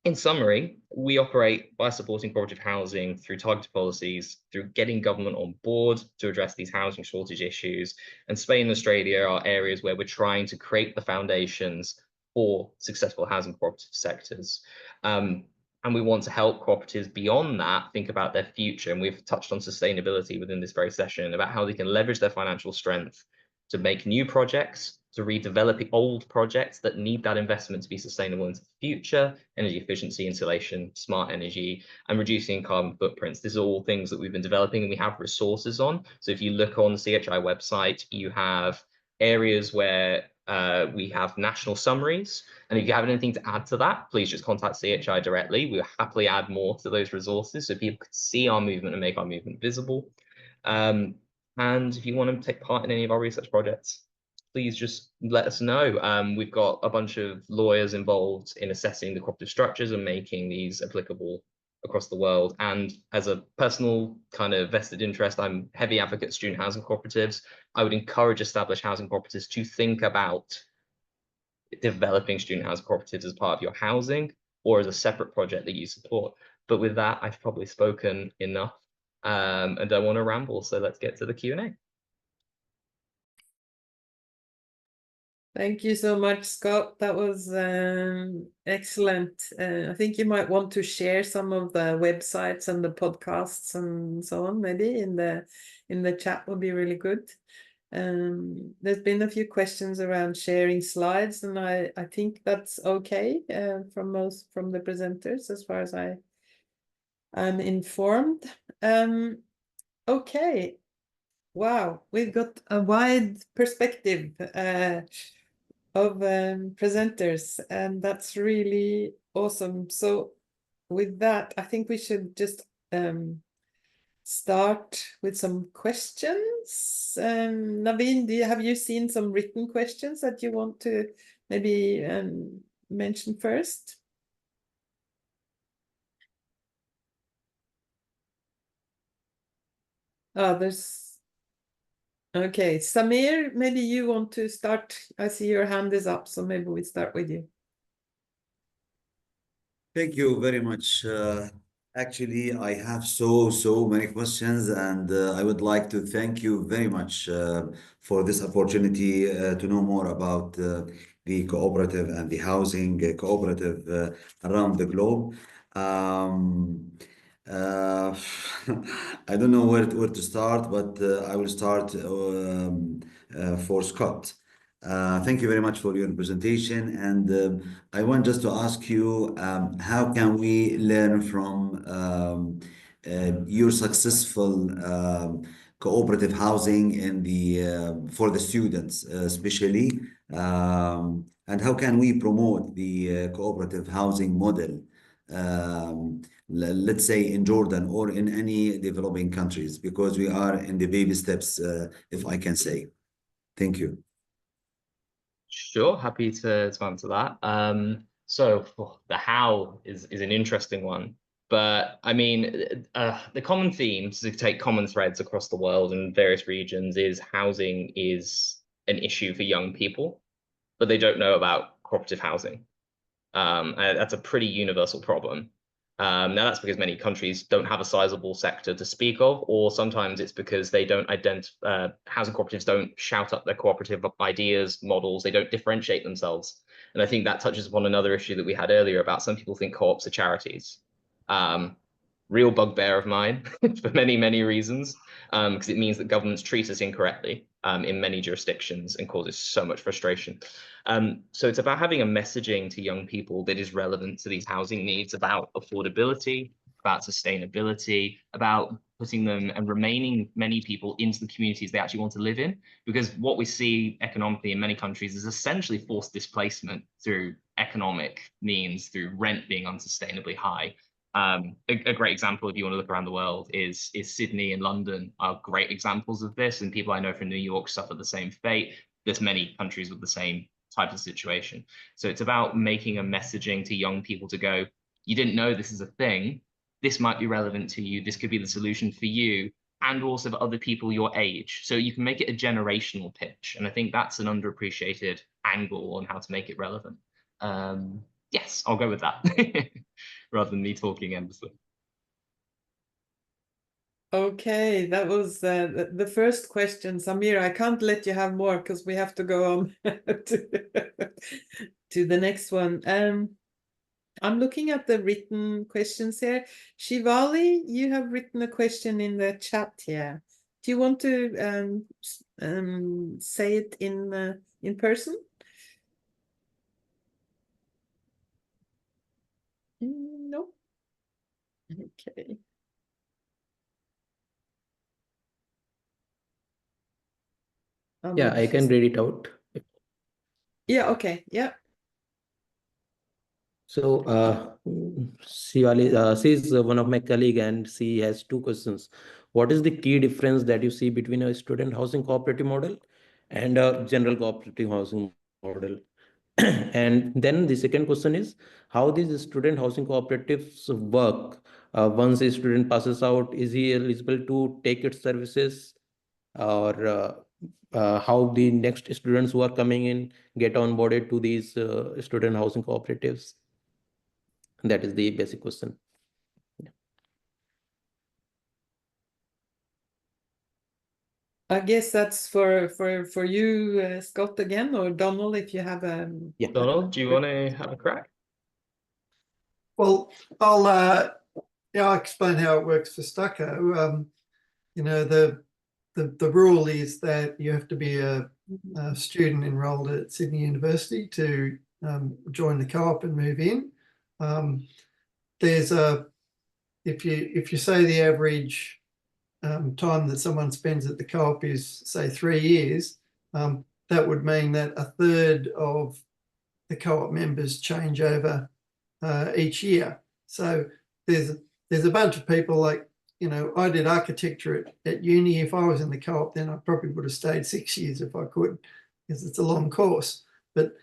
in summary, we operate by supporting cooperative housing through targeted policies, through getting government on board to address these housing shortage issues. And Spain and Australia are areas where we're trying to create the foundations for successful housing cooperative sectors. And we want to help cooperatives beyond that think about their future. And we've touched on sustainability within this very session about how they can leverage their financial strength to make new projects, to redevelop old projects that need that investment to be sustainable into the future, energy efficiency, insulation, smart energy, and reducing carbon footprints. These are all things that we've been developing and we have resources on. So if you look on the CHI website, you have areas where we have national summaries. And if you have anything to add to that, please just contact CHI directly. We'll happily add more to those resources so people can see our movement and make our movement visible. And if you want to take part in any of our research projects, please just let us know. We've got a bunch of lawyers involved in assessing the cooperative structures and making these applicable across the world. And as a personal kind of vested interest, I'm a heavy advocate of student housing cooperatives. I would encourage established housing cooperatives to think about developing student housing cooperatives as part of your housing or as a separate project that you support. But with that, I've probably spoken enough and don't want to ramble. So let's get to the Q&A. Thank you so much, Scott. That was excellent. I think you might want to share some of the websites and the podcasts and so on, maybe in the chat would be really good. There's been a few questions around sharing slides, and I think that's okay from the presenters as far as I'm informed. Okay. Wow, we've got a wide perspective of presenters, and that's really awesome. So with that, I think we should just start with some questions. Naveen, have you seen some written questions that you want to maybe mention first? Okay, Samir, maybe you want to start. I see your hand is up, so maybe we start with you. Thank you very much. Actually, I have so many questions, and I would like to thank you very much for this opportunity to know more about the cooperative and the housing cooperative around the globe. I don't know where to start, but I will start for Scott. Thank you very much for your presentation, and I want just to ask you, how can we learn from your successful cooperative housing in for the students, especially, and how can we promote the cooperative housing model, let's say in Jordan or in any developing countries, because we are in the baby steps, if I can say. Thank you. Sure, happy to answer that. So the how is an interesting one, but I mean, the common themes to take common threads across the world and various regions is housing is an issue for young people, but they don't know about cooperative housing. That's a pretty universal problem. Now that's because many countries don't have a sizable sector to speak of, or sometimes it's because they don't housing cooperatives don't shout up their cooperative ideas, models, they don't differentiate themselves. And I think that touches upon another issue that we had earlier about some people think co-ops are charities. Real bugbear of mine for many reasons, because it means that governments treat us incorrectly in many jurisdictions and causes so much frustration. So it's about having a messaging to young people that is relevant to these housing needs, about affordability, about sustainability, about putting them and remaining many people into the communities they actually want to live in. Because what we see economically in many countries is essentially forced displacement through economic means, through rent being unsustainably high. A great example, if you want to look around the world, is Sydney and London are great examples of this, and people I know from New York suffer the same fate. There's many countries with the same type of situation. So it's about making a messaging to young people to go, you didn't know this is a thing, this might be relevant to you, this could be the solution for you, and also for other people your age. So you can make it a generational pitch, and I think that's an underappreciated angle on how to make it relevant. Yes, I'll go with that rather than me talking endlessly. Okay, that was the first question. Samir, I can't let you have more because we have to go on to the next one. I'm looking at the written questions here. Shivali, you have written a question in the chat here. Do you want to say it in person? No. Okay. Yeah, I can read it out. Yeah, okay. Yeah. So, she is one of my colleague, and she has two questions. What is the key difference that you see between a student housing cooperative model and a general cooperative housing model? And then the second question is how these student housing cooperatives work. Once a student passes out, is he eligible to take its services, or how the next students who are coming in get onboarded to these student housing cooperatives? That is the basic question. I guess that's for you, Scott, again, or Donald, if you have Yeah. Donald, do you want to have a crack? Well, I'll explain how it works for Stucco. You know, the rule is that you have to be a student enrolled at Sydney University to join the co-op and move in. There's if you say the average time that someone spends at the co-op is, say, 3 years, that would mean that a third of the co-op members change over each year. So there's a bunch of people like, you know, I did architecture at uni. If I was in the co-op, then I probably would have stayed 6 years if I could, because it's a long course. But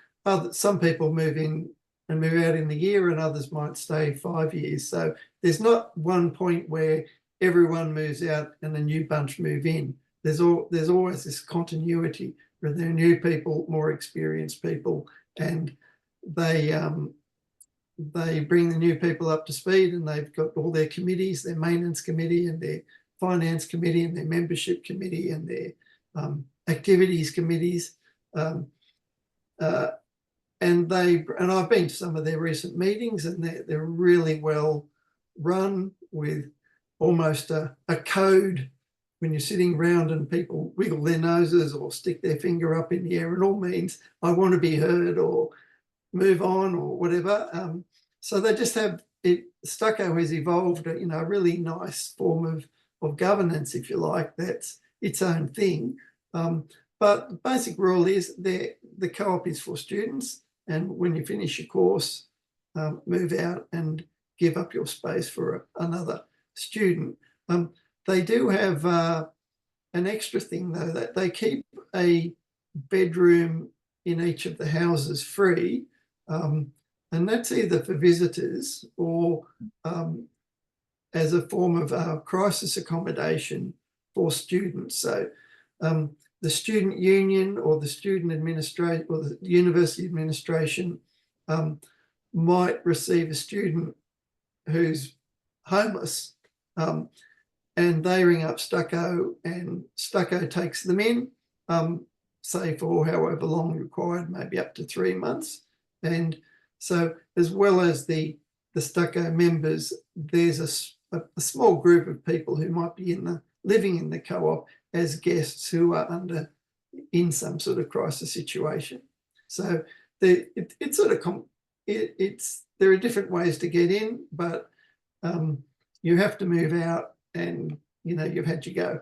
some people move in and move out in the year, and others might stay 5 years. So there's not one point where everyone moves out and a new bunch move in. There's always this continuity where there are new people, more experienced people, and they bring the new people up to speed, and they've got all their committees, their maintenance committee and their finance committee and their membership committee and their activities committees. And I've been to some of their recent meetings, and they're really well run, with almost a code when you're sitting around and people wiggle their noses or stick their finger up in the air. It all means I want to be heard or move on or whatever. So they just have it. Stucco has evolved a really nice form of governance, if you like. That's its own thing. But the basic rule is the co-op is for students, and when you finish your course, move out and give up your space for another student. They do have an extra thing, though, that they keep a bedroom in each of the houses free, and that's either for visitors or as a form of crisis accommodation for students. So the student union or the student administration or the university administration might receive a student who's homeless, and they ring up Stucco, and Stucco takes them in, say for however long required, maybe up to 3 months. And so, as well as the Stucco members, there's a small group of people who might be living in the co-op as guests who are in some sort of crisis situation. So it's sort of there are different ways to get in, but you have to move out, and you've had to go.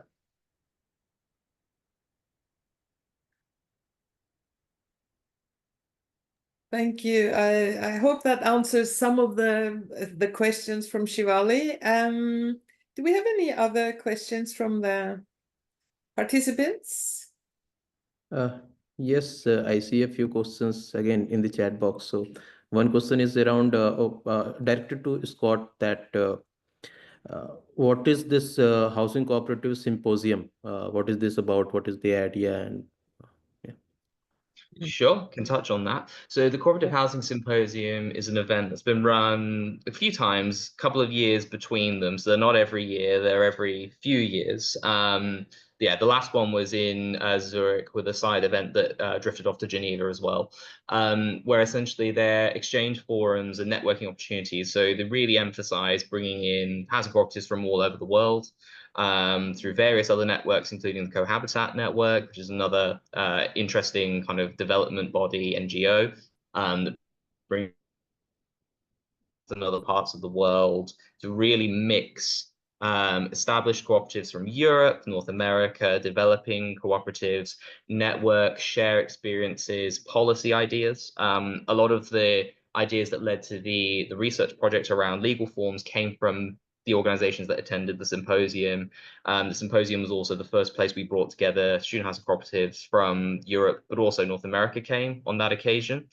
Thank you. I hope that answers some of the questions from Shivali. Do we have any other questions from the participants? Yes, I see a few questions again in the chat box. So one question is around directed to Scott, that what is this housing cooperative symposium? What is this about? What is the idea? And Sure, can touch on that. So the Cooperative Housing Symposium is an event that's been run a few times, a couple of years between them. So they're not every year, they're every few years. Yeah, the last one was in Zurich with a side event that drifted off to Geneva as well, where essentially they're exchange forums and networking opportunities. So they really emphasize bringing in housing cooperatives from all over the world, through various other networks, including the Cohabitat Network, which is another interesting kind of development body, NGO, that brings in other parts of the world to really mix established cooperatives from Europe, North America, developing cooperatives, network, share experiences, policy ideas. A lot of the ideas that led to the research project around legal forms came from the organizations that attended the symposium. The symposium was also the first place we brought together student housing cooperatives from Europe, but also North America came on that occasion.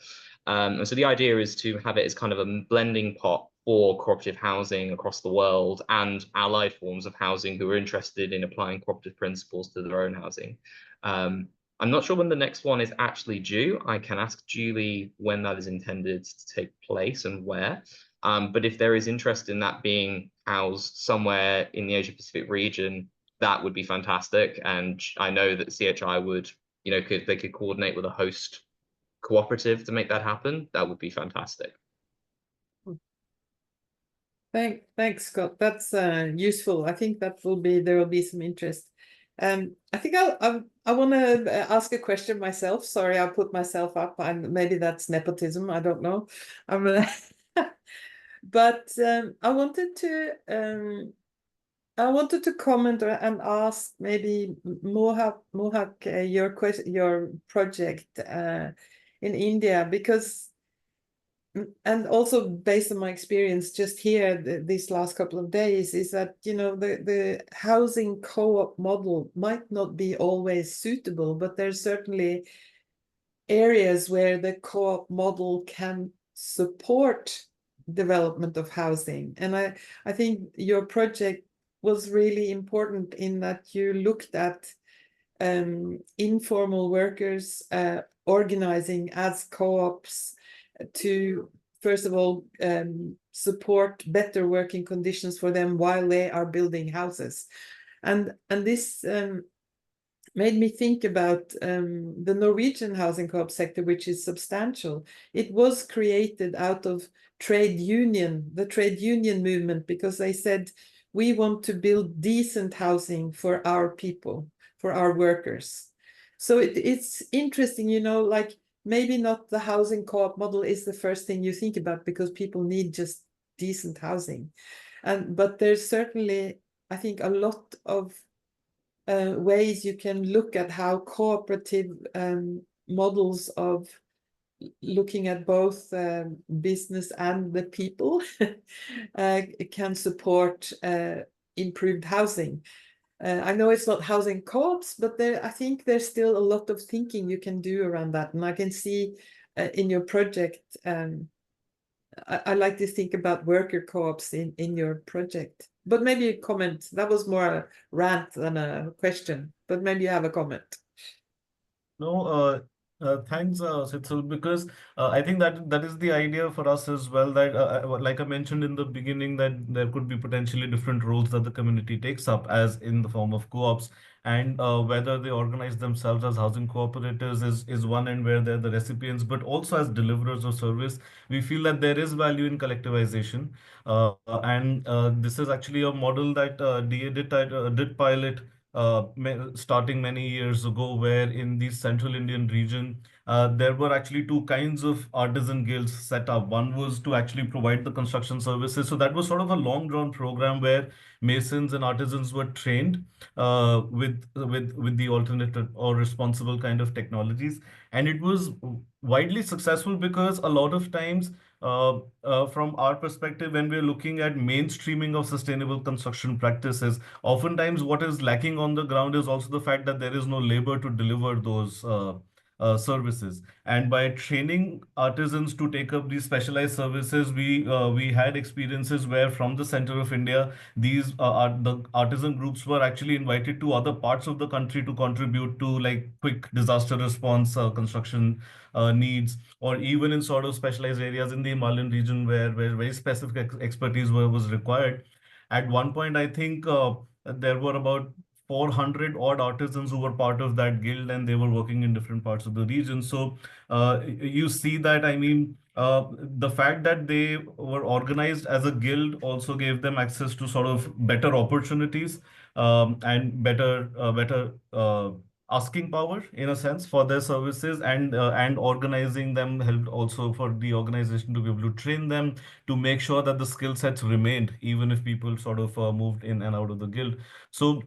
And so the idea is to have it as kind of a blending pot for cooperative housing across the world and allied forms of housing who are interested in applying cooperative principles to their own housing. I'm not sure when the next one is actually due. I can ask Julie when that is intended to take place and where. But if there is interest in that being housed somewhere in the Asia Pacific region, that would be fantastic. And I know that CHI would, they could coordinate with a host cooperative to make that happen. That would be fantastic. Thanks, Scott. That's useful. I think there will be some interest. I think I want to ask a question myself. Sorry, I'll put myself up, and maybe that's nepotism. I don't know. But I wanted to comment and ask maybe Mohak, your project in India, because. And also based on my experience just here these last couple of days, is that the housing co-op model might not be always suitable, but there's certainly areas where the co-op model can support development of housing. And I think your project was really important in that you looked at informal workers organizing as co-ops to, first of all, support better working conditions for them while they are building houses. And this made me think about the Norwegian housing co-op sector, which is substantial. It was created out of the trade union movement, because they said, we want to build decent housing for our people, for our workers. So it's interesting, like, maybe not the housing co-op model is the first thing you think about, because people need just decent housing. But there's certainly, I think, a lot of ways you can look at how cooperative models of looking at both business and the people can support improved housing. I know it's not housing co-ops, but I think there's still a lot of thinking you can do around that. And I can see in your project, I like to think about worker co-ops in your project. But maybe a comment. That was more a rant than a question, but maybe you have a comment. No, thanks, Sitsul, because I think that is the idea for us as well, that like I mentioned in the beginning, that there could be potentially different roles that the community takes up, as in the form of co-ops, and whether they organize themselves as housing cooperatives is one end where they're the recipients, but also as deliverers of service. We feel that there is value in collectivization, and this is actually a model that DA did pilot starting many years ago, where in the central Indian region, there were actually two kinds of artisan guilds set up. One was to actually provide the construction services. So that was sort of a long drawn program where masons and artisans were trained with the alternate or responsible kind of technologies. And it was widely successful, because a lot of times, from our perspective, when we're looking at mainstreaming of sustainable construction practices, oftentimes what is lacking on the ground is also the fact that there is no labor to deliver services. And by training artisans to take up these specialized services, we had experiences where from the center of India, these the artisan groups were actually invited to other parts of the country to contribute to like quick disaster response, construction needs, or even in sort of specialized areas in the Himalayan region where very specific expertise was required. At one point, I think there were about 400 odd artisans who were part of that guild, and they were working in different parts of the region. So you see that, I mean, the fact that they were organized as a guild also gave them access to sort of better opportunities, and better asking power in a sense for their services, and organizing them helped also for the organization to be able to train them to make sure that the skill sets remained even if people sort of moved in and out of the guild. So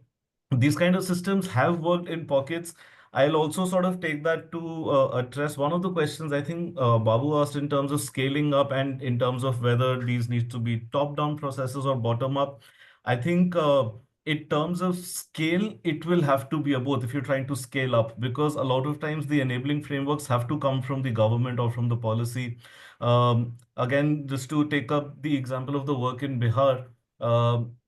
these kind of systems have worked in pockets. I'll also sort of take that to address one of the questions I think Babu asked in terms of scaling up and in terms of whether these need to be top-down processes or bottom-up. I think in terms of scale, it will have to be a both if you're trying to scale up, because a lot of times the enabling frameworks have to come from the government or from the policy. Again, just to take up the example of the work in Bihar,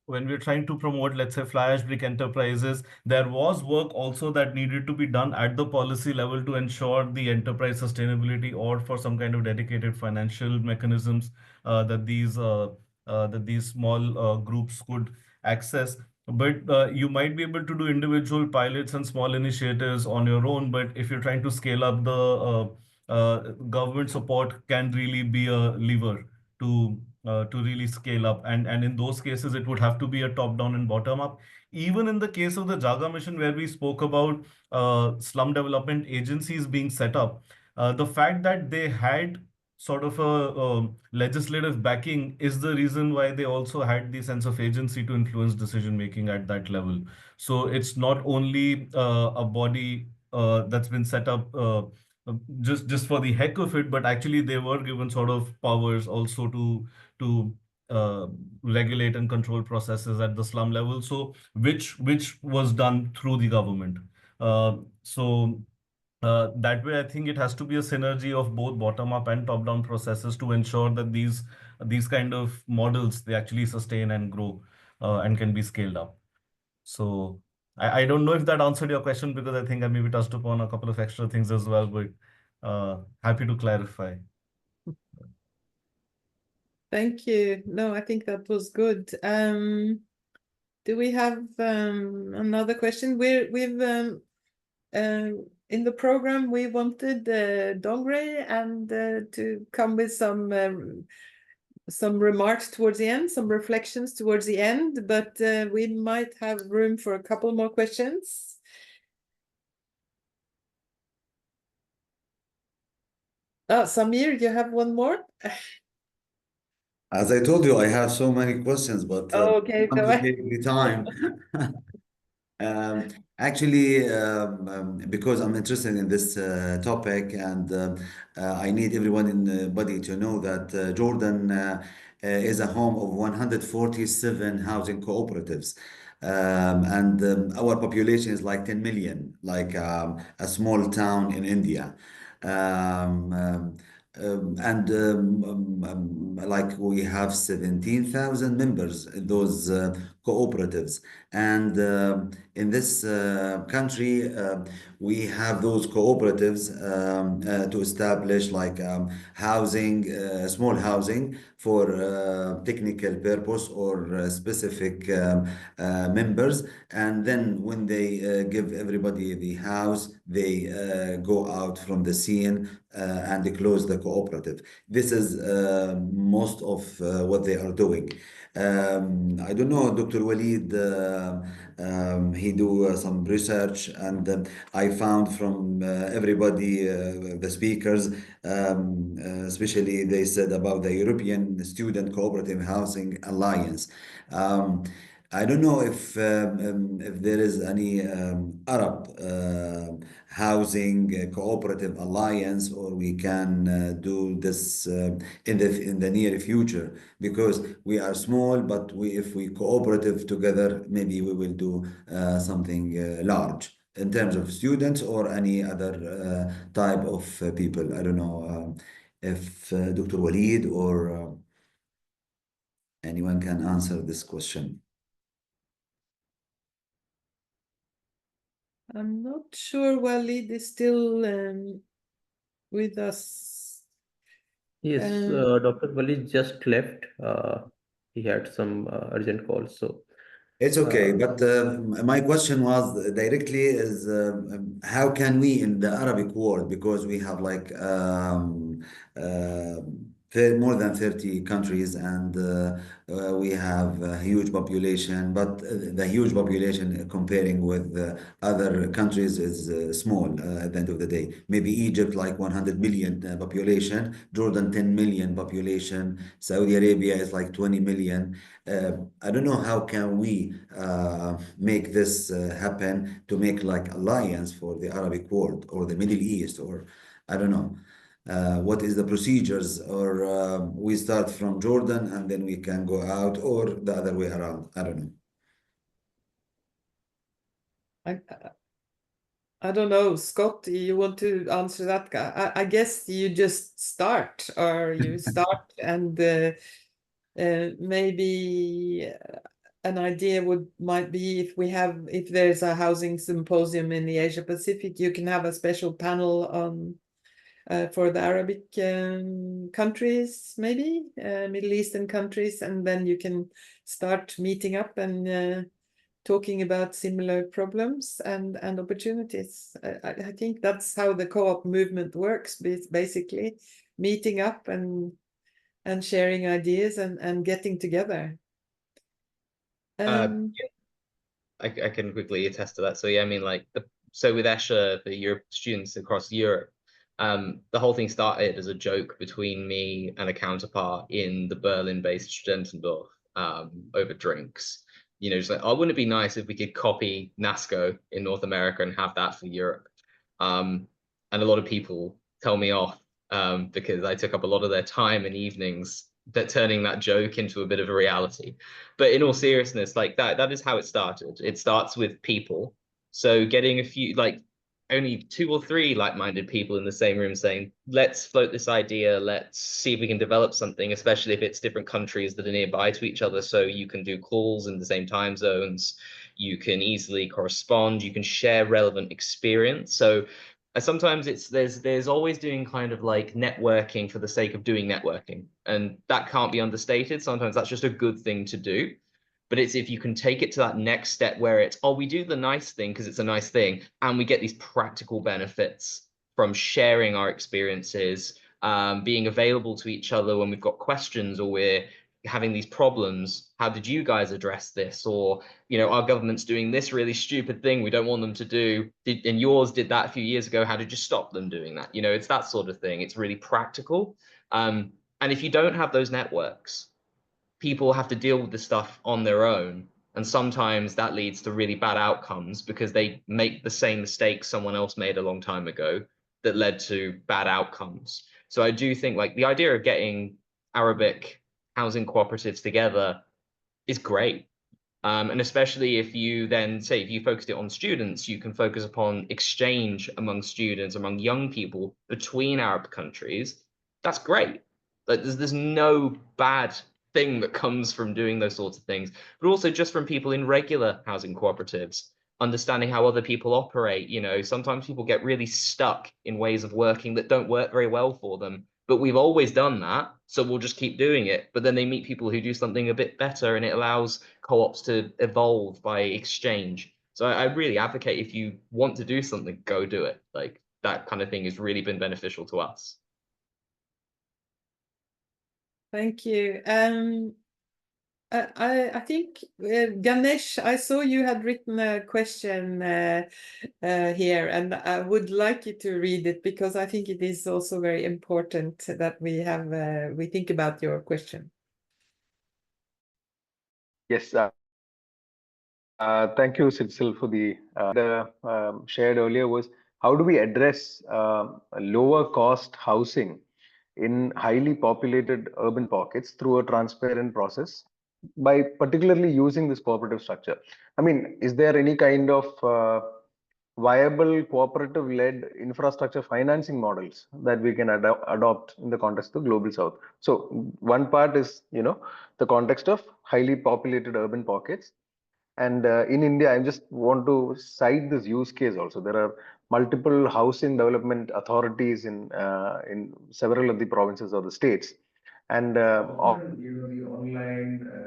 when we're trying to promote, let's say, fly ash brick enterprises, there was work also that needed to be done at the policy level to ensure the enterprise sustainability, or for some kind of dedicated financial mechanisms that these small groups could access. But you might be able to do individual pilots and small initiatives on your own. But if you're trying to scale up, government support can really be a lever to really scale up. And in those cases, it would have to be a top down and bottom up. Even in the case of the Jaga mission, where we spoke about slum development agencies being set up, the fact that they had sort of a legislative backing is the reason why they also had the sense of agency to influence decision making at that level. So it's not only a body that's been set up just for the heck of it, but actually they were given sort of powers also to regulate and control processes at the slum level. So which was done through the government. So that way, I think it has to be a synergy of both bottom-up and top-down processes to ensure that these kind of models, they actually sustain and grow and can be scaled up. So I don't know if that answered your question, because I think I maybe touched upon a couple of extra things as well, but happy to clarify. Thank you. No, I think that was good. Do we have another question? We've in the program, we wanted Dongre and to come with some remarks towards the end, some reflections towards the end, but we might have room for a couple more questions. Oh, Samir, you have one more? As I told you, I have so many questions, but Okay, want go to ahead. take the time. Actually, because I'm interested in this topic, and I need everyone in the body to know that Jordan is a home of 147 housing cooperatives. And our population is like 10 million, like a small town in India. Um, um, like we have 17,000 members in those cooperatives. And in this country, we have those cooperatives to establish like housing, small housing for technical purpose or specific members. And then when they give everybody the house, they go out from the scene and they close the cooperative. This is most of what they are doing. I don't know, Dr. Walid, he do some research, and I found from everybody, the speakers, especially they said about the European Student Cooperative Housing Alliance. I don't know if there is any Arab housing cooperative alliance, or we can do this in the near future, because we are small, but if we cooperative together, maybe we will do something large. in terms of students or any other type of people. I don't know if Dr. Walid or anyone can answer this question. I'm not sure Walid is still with us. Yes, Dr. Walid just left. He had some urgent calls, so It's okay, but my question was directly is how can we in the Arabic world, because we have like more than 30 countries and we have a huge population, but the huge population comparing with other countries is small at the end of the day. Maybe Egypt like 100 million population, Jordan 10 million population, Saudi Arabia is like 20 million. I don't know how can we make this happen to make like alliance for the Arabic world or the Middle East, or I don't know what is the procedures, or we start from Jordan and then we can go out, or the other way around. I don't know. I don't know, Scott, you want to answer that? I guess you just start, or you start and maybe an idea might be if there's a housing symposium in the Asia Pacific, you can have a special panel on for the Arabic countries, maybe Middle Eastern countries, and then you can start meeting up and talking about similar problems and opportunities. I think that's how the co-op movement works, basically meeting up and sharing ideas and getting together. I can quickly attest to that. So yeah, I mean, like so with ESHA, the Europe students across Europe, the whole thing started as a joke between me and a counterpart in the Berlin-based Studentendorf over drinks. You know, just like, oh, wouldn't it be nice if we could copy NASCO in North America and have that for Europe? And a lot of people tell me off because I took up a lot of their time and evenings that turning that joke into a bit of a reality. But in all seriousness, like that is how it started. It starts with people. So getting a few, like only 2 or 3 like-minded people in the same room saying, let's float this idea, let's see if we can develop something, especially if it's different countries that are nearby to each other. So you can do calls in the same time zones, you can easily correspond, you can share relevant experience. So sometimes there's always doing kind of like networking for the sake of doing networking, and that can't be understated. Sometimes that's just a good thing to do, but it's if you can take it to that next step where it's, oh, we do the nice thing because it's a nice thing, and we get these practical benefits from sharing our experiences, being available to each other when we've got questions or we're having these problems. How did you guys address this? Or, you know, our government's doing this really stupid thing we don't want them to do, and yours did that a few years ago. How did you stop them doing that? You know, it's that sort of thing. It's really practical. And if you don't have those networks, people have to deal with this stuff on their own. And sometimes that leads to really bad outcomes because they make the same mistakes someone else made a long time ago that led to bad outcomes. So I do think like the idea of getting Arabic housing cooperatives together is great. And especially if you then say, if you focused it on students, you can focus upon exchange among students, among young people between Arab countries. That's great. Like there's no bad thing that comes from doing those sorts of things, but also just from people in regular housing cooperatives, understanding how other people operate. You know, sometimes people get really stuck in ways of working that don't work very well for them, but we've always done that, so we'll just keep doing it. But then they meet people who do something a bit better, and it allows co-ops to evolve by exchange. So I really advocate, if you want to do something, go do it. Like that kind of thing has really been beneficial to us. Thank you. I think Ganesh, I saw you had written a question here, and I would like you to read it because I think it is also very important that we think about your question. Yes. Thank you, Silsil, for the shared earlier was how do we address lower cost housing in highly populated urban pockets through a transparent process by particularly using this cooperative structure? I mean, is there any kind of viable cooperative-led infrastructure financing models that we can adopt in the context of the global south. So one part is, the context of highly populated urban pockets. And in India, I just want to cite this use case also. There are multiple housing development authorities in several of the provinces or the states. And often,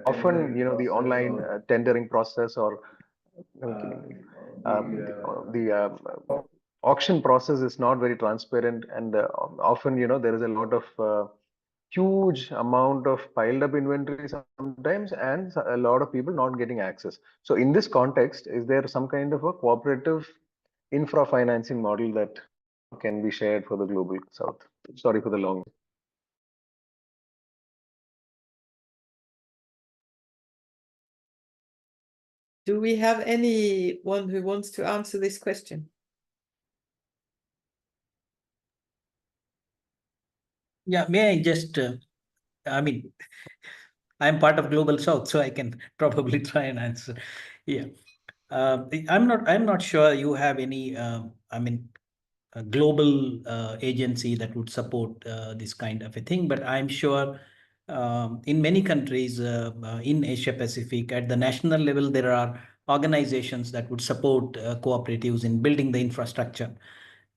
the online tendering process or the auction process is not very transparent, and often there is a lot of huge amount of piled up inventory sometimes, and a lot of people not getting access. So in this context, is there some kind of a cooperative infra financing model that can be shared for the global south? Sorry for the long. Do we have anyone who wants to answer this question? Yeah, may I just, I mean, I'm part of Global South, so I can probably try and answer. Yeah. I'm not sure you have any, a global agency that would support this kind of a thing, but I'm sure in many countries in Asia Pacific, at the national level, there are organizations that would support cooperatives in building the infrastructure.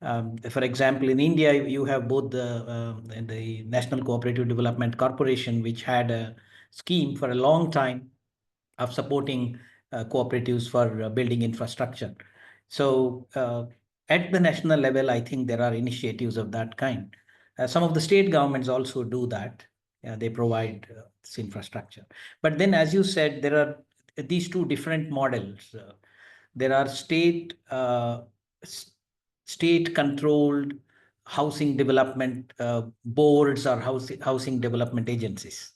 For example, in India, you have both the National Cooperative Development Corporation, which had a scheme for a long time of supporting cooperatives for building infrastructure. So at the national level, I think there are initiatives of that kind. Some of the state governments also do that. They provide this infrastructure. But then, as you said, there are these two different models. There are state-controlled housing development boards or housing development agencies.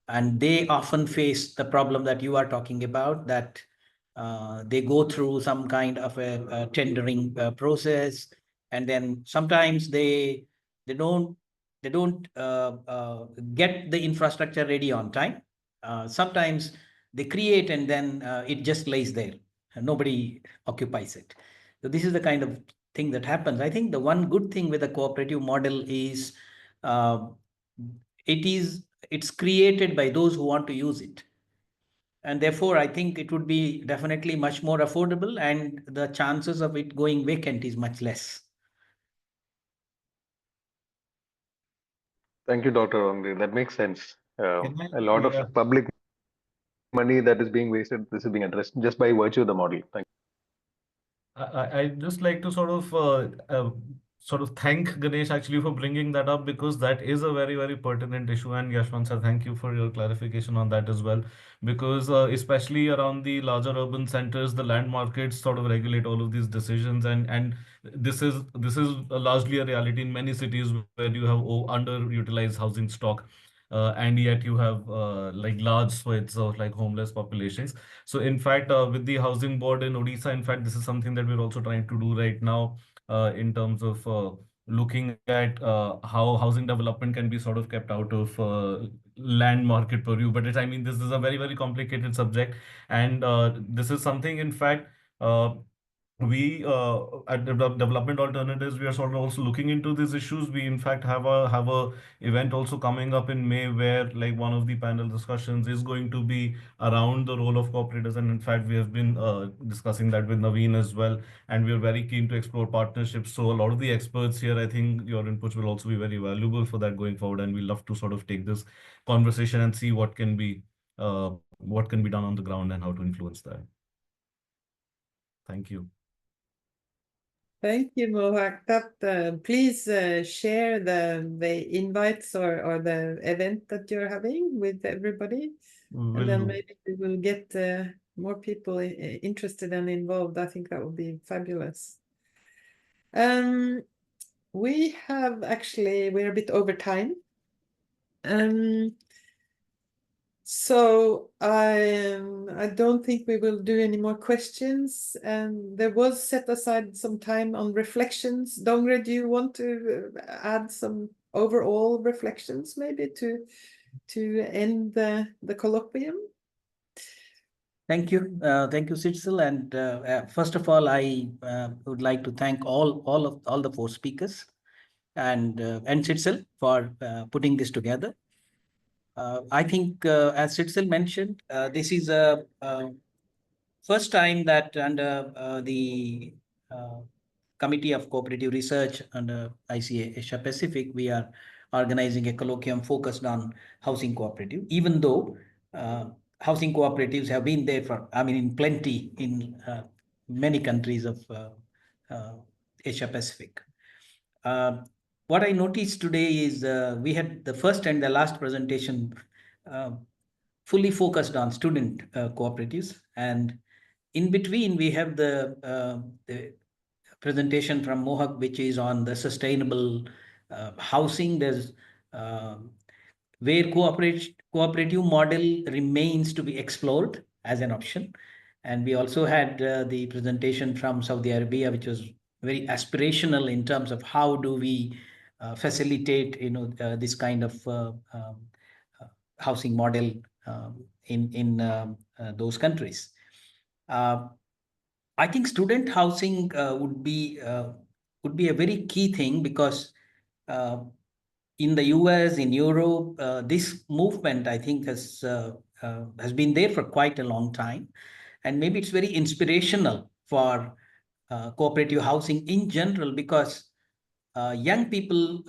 And they often face the problem that you are talking about, that they go through some kind of a tendering process, and then sometimes they don't get the infrastructure ready on time. Sometimes they create and then it just lays there and nobody occupies it. So this is the kind of thing that happens. I think the one good thing with the cooperative model is it's created by those who want to use it. And therefore, I think it would be definitely much more affordable, and the chances of it going vacant is much less. Thank you, Dr. Ongri. That makes sense. A lot Yeah. of public money that is being wasted, this is being addressed just by virtue of the model. Thank you. I'd just like to sort of thank Ganesh actually for bringing that up, because that is a very, very pertinent issue. And Yashwant sir, thank you for your clarification on that as well. Because especially around the larger urban centers, the land markets sort of regulate all of these decisions, and this is largely a reality in many cities where you have underutilized housing stock. And yet you have like large swathes of like homeless populations. So in fact, with the housing board in Odisha, in fact, this is something that we're also trying to do right now in terms of looking at how housing development can be sort of kept out of land market purview. But I mean, this is a very, very complicated subject, and this is something, in fact, we at development alternatives, we are sort of also looking into these issues. We in fact have a event also coming up in May, where like one of the panel discussions is going to be around the role of cooperatives, and in fact we have been discussing that with Naveen as well, and we are very keen to explore partnerships. So a lot of the experts here, I think your inputs will also be very valuable for that going forward, and we love to sort of take this conversation and see what can be done on the ground and how to influence that. Thank you. Thank you, Mohak. Please share the invites or the event that you're having with everybody. And then maybe we will get more people interested and involved. I think that would be fabulous. We're a bit over time. So I don't think we will do any more questions. And there was set aside some time on reflections. Dongre, do you want to add some overall reflections maybe to end the colloquium? Thank you, Sitzel. And first of all, I would like to thank all the four speakers and Sitzel for putting this together. I think, as Sitzel mentioned, this is a first time that under the Committee of Cooperative Research under ICA Asia Pacific, we are organizing a colloquium focused on housing cooperative, even though housing cooperatives have been there for, I mean, in plenty in many countries of Asia Pacific. What I noticed today is we had the first and the last presentation fully focused on student cooperatives, and in between we have the presentation from Mohak, which is on the sustainable housing. There's where cooperative model remains to be explored as an option. And we also had the presentation from Saudi Arabia, which was very aspirational in terms of how do we facilitate, this kind of housing model in those countries. I think student housing would be a very key thing, because in the US, in Europe, this movement, I think, has been there for quite a long time. And maybe it's very inspirational for cooperative housing in general, because young people,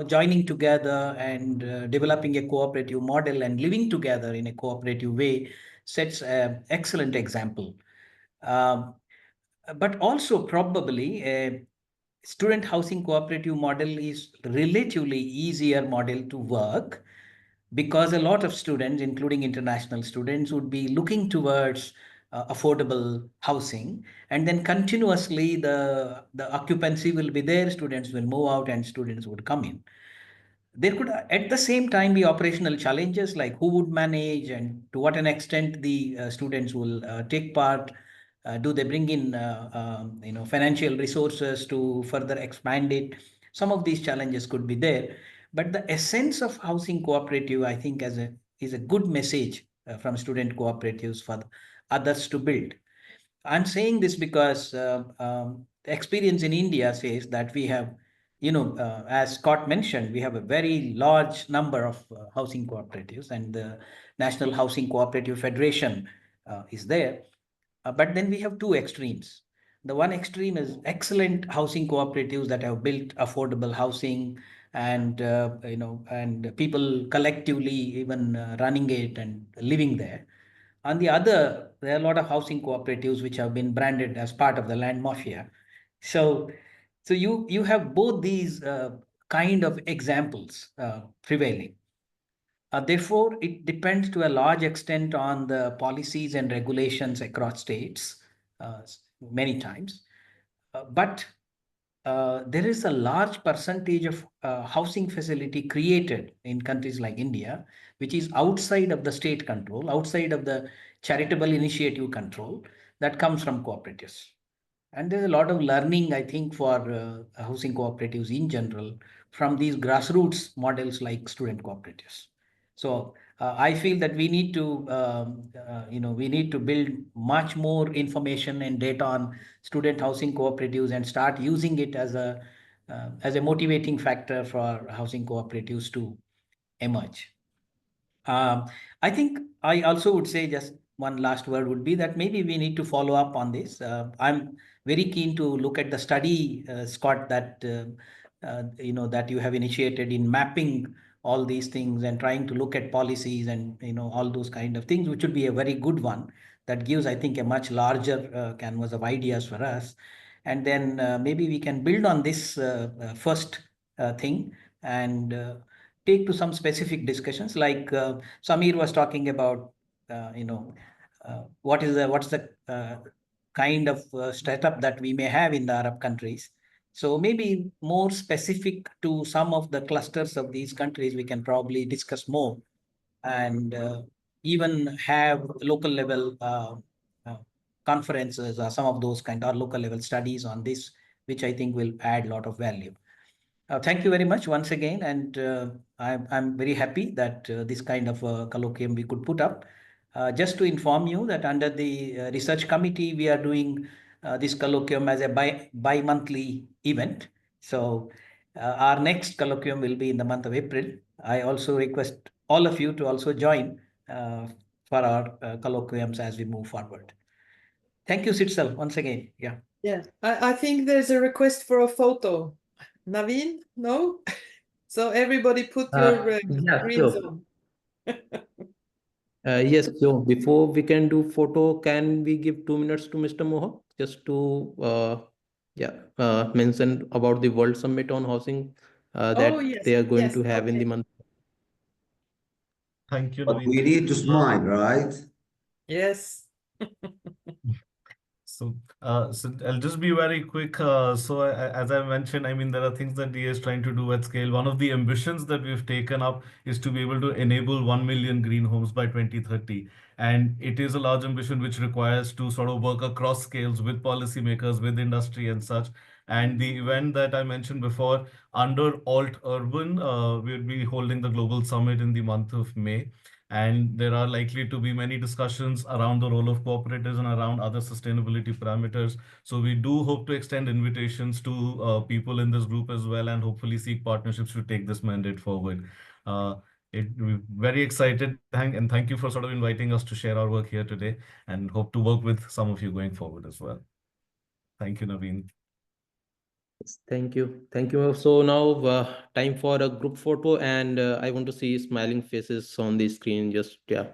joining together and developing a cooperative model and living together in a cooperative way sets an excellent example. But also probably a student housing cooperative model is relatively easier model to work, because a lot of students, including international students, would be looking towards affordable housing, and then continuously the occupancy will be there, students will move out and students would come in. There could at the same time be operational challenges, like who would manage and to what an extent the students will take part. Do they bring in financial resources to further expand it? Some of these challenges could be there, but the essence of housing cooperative, I think, is a good message from student cooperatives for others to build. I'm saying this because the experience in India says that we have, as Scott mentioned, we have a very large number of housing cooperatives, and the National Housing Cooperative Federation is there. But then we have two extremes. The one extreme is excellent housing cooperatives that have built affordable housing, and and people collectively even running it and living there. On the other, there are a lot of housing cooperatives which have been branded as part of the land mafia. So, you have both these kind of examples prevailing. Therefore, it depends to a large extent on the policies and regulations across states, many times. But there is a large percentage of housing facility created in countries like India, which is outside of the state control, outside of the charitable initiative control, that comes from cooperatives. And there's a lot of learning, I think, for housing cooperatives in general from these grassroots models like student cooperatives. So I feel that we need to, we need to build much more information and data on student housing cooperatives and start using it as a motivating factor for housing cooperatives to emerge. I think I also would say just one last word would be that maybe we need to follow up on this. I'm very keen to look at the study, Scott, that that you have initiated in mapping all these things and trying to look at policies and all those kind of things, which would be a very good one that gives, I think, a much larger canvas of ideas for us. And then maybe we can build on this first thing and take to some specific discussions, like Samir was talking about, what's the kind of setup that we may have in the Arab countries. So maybe more specific to some of the clusters of these countries, we can probably discuss more, and even have local level conferences or some of those kind of local level studies on this, which I think will add a lot of value. Thank you very much once again, and I'm very happy that this kind of colloquium we could put up. Just to inform you that under the research committee, we are doing this colloquium as a bi-monthly event. So our next colloquium will be in the month of April. I also request all of you to also join for our colloquiums as we move forward. Thank you, Sidsel, once again. Yeah. Yeah, I think there's a request for a photo. Naveen, no? So everybody put your Yeah, screens sure. on. Yes, so before we can do photo, can we give 2 minutes to Mr. Mohak just to mention about the World Summit on Housing Oh, that yes, they are going yes, to have in the okay. month. Thank you, But Naveen. we need to smile, right? Yes. So I'll just be very quick. As I mentioned, I mean, there are things that DA is trying to do at scale. One of the ambitions that we've taken up is to be able to enable 1 million green homes by 2030. And it is a large ambition which requires to sort of work across scales with policymakers, with industry and such. And the event that I mentioned before, under Alt Urban, we'll be holding the Global Summit in the month of May. And there are likely to be many discussions around the role of cooperatives and around other sustainability parameters. So we do hope to extend invitations to people in this group as well, and hopefully seek partnerships to take this mandate forward. We're very excited, and thank you for sort of inviting us to share our work here today, and hope to work with some of you going forward as well. Thank you, Naveen. Thank you. Thank you. So now time for a group photo, and I want to see smiling faces on the screen. Just yeah,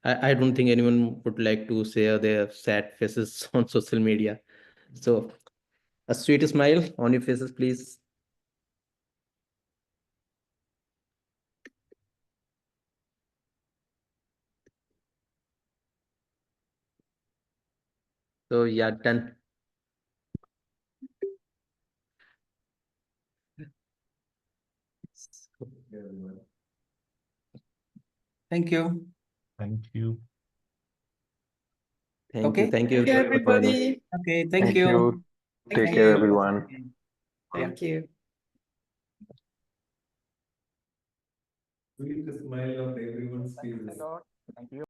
I don't think anyone would like to share their sad faces on social media. So a sweet smile on your faces, please. So yeah, done. Thank you. Thank you. Thank you. Okay. Thank you Thank you, everyone for joining. everybody. Okay, thank you. Thank Take care, you. everyone. Thank you. Sweet smile on everyone's face. Thank you.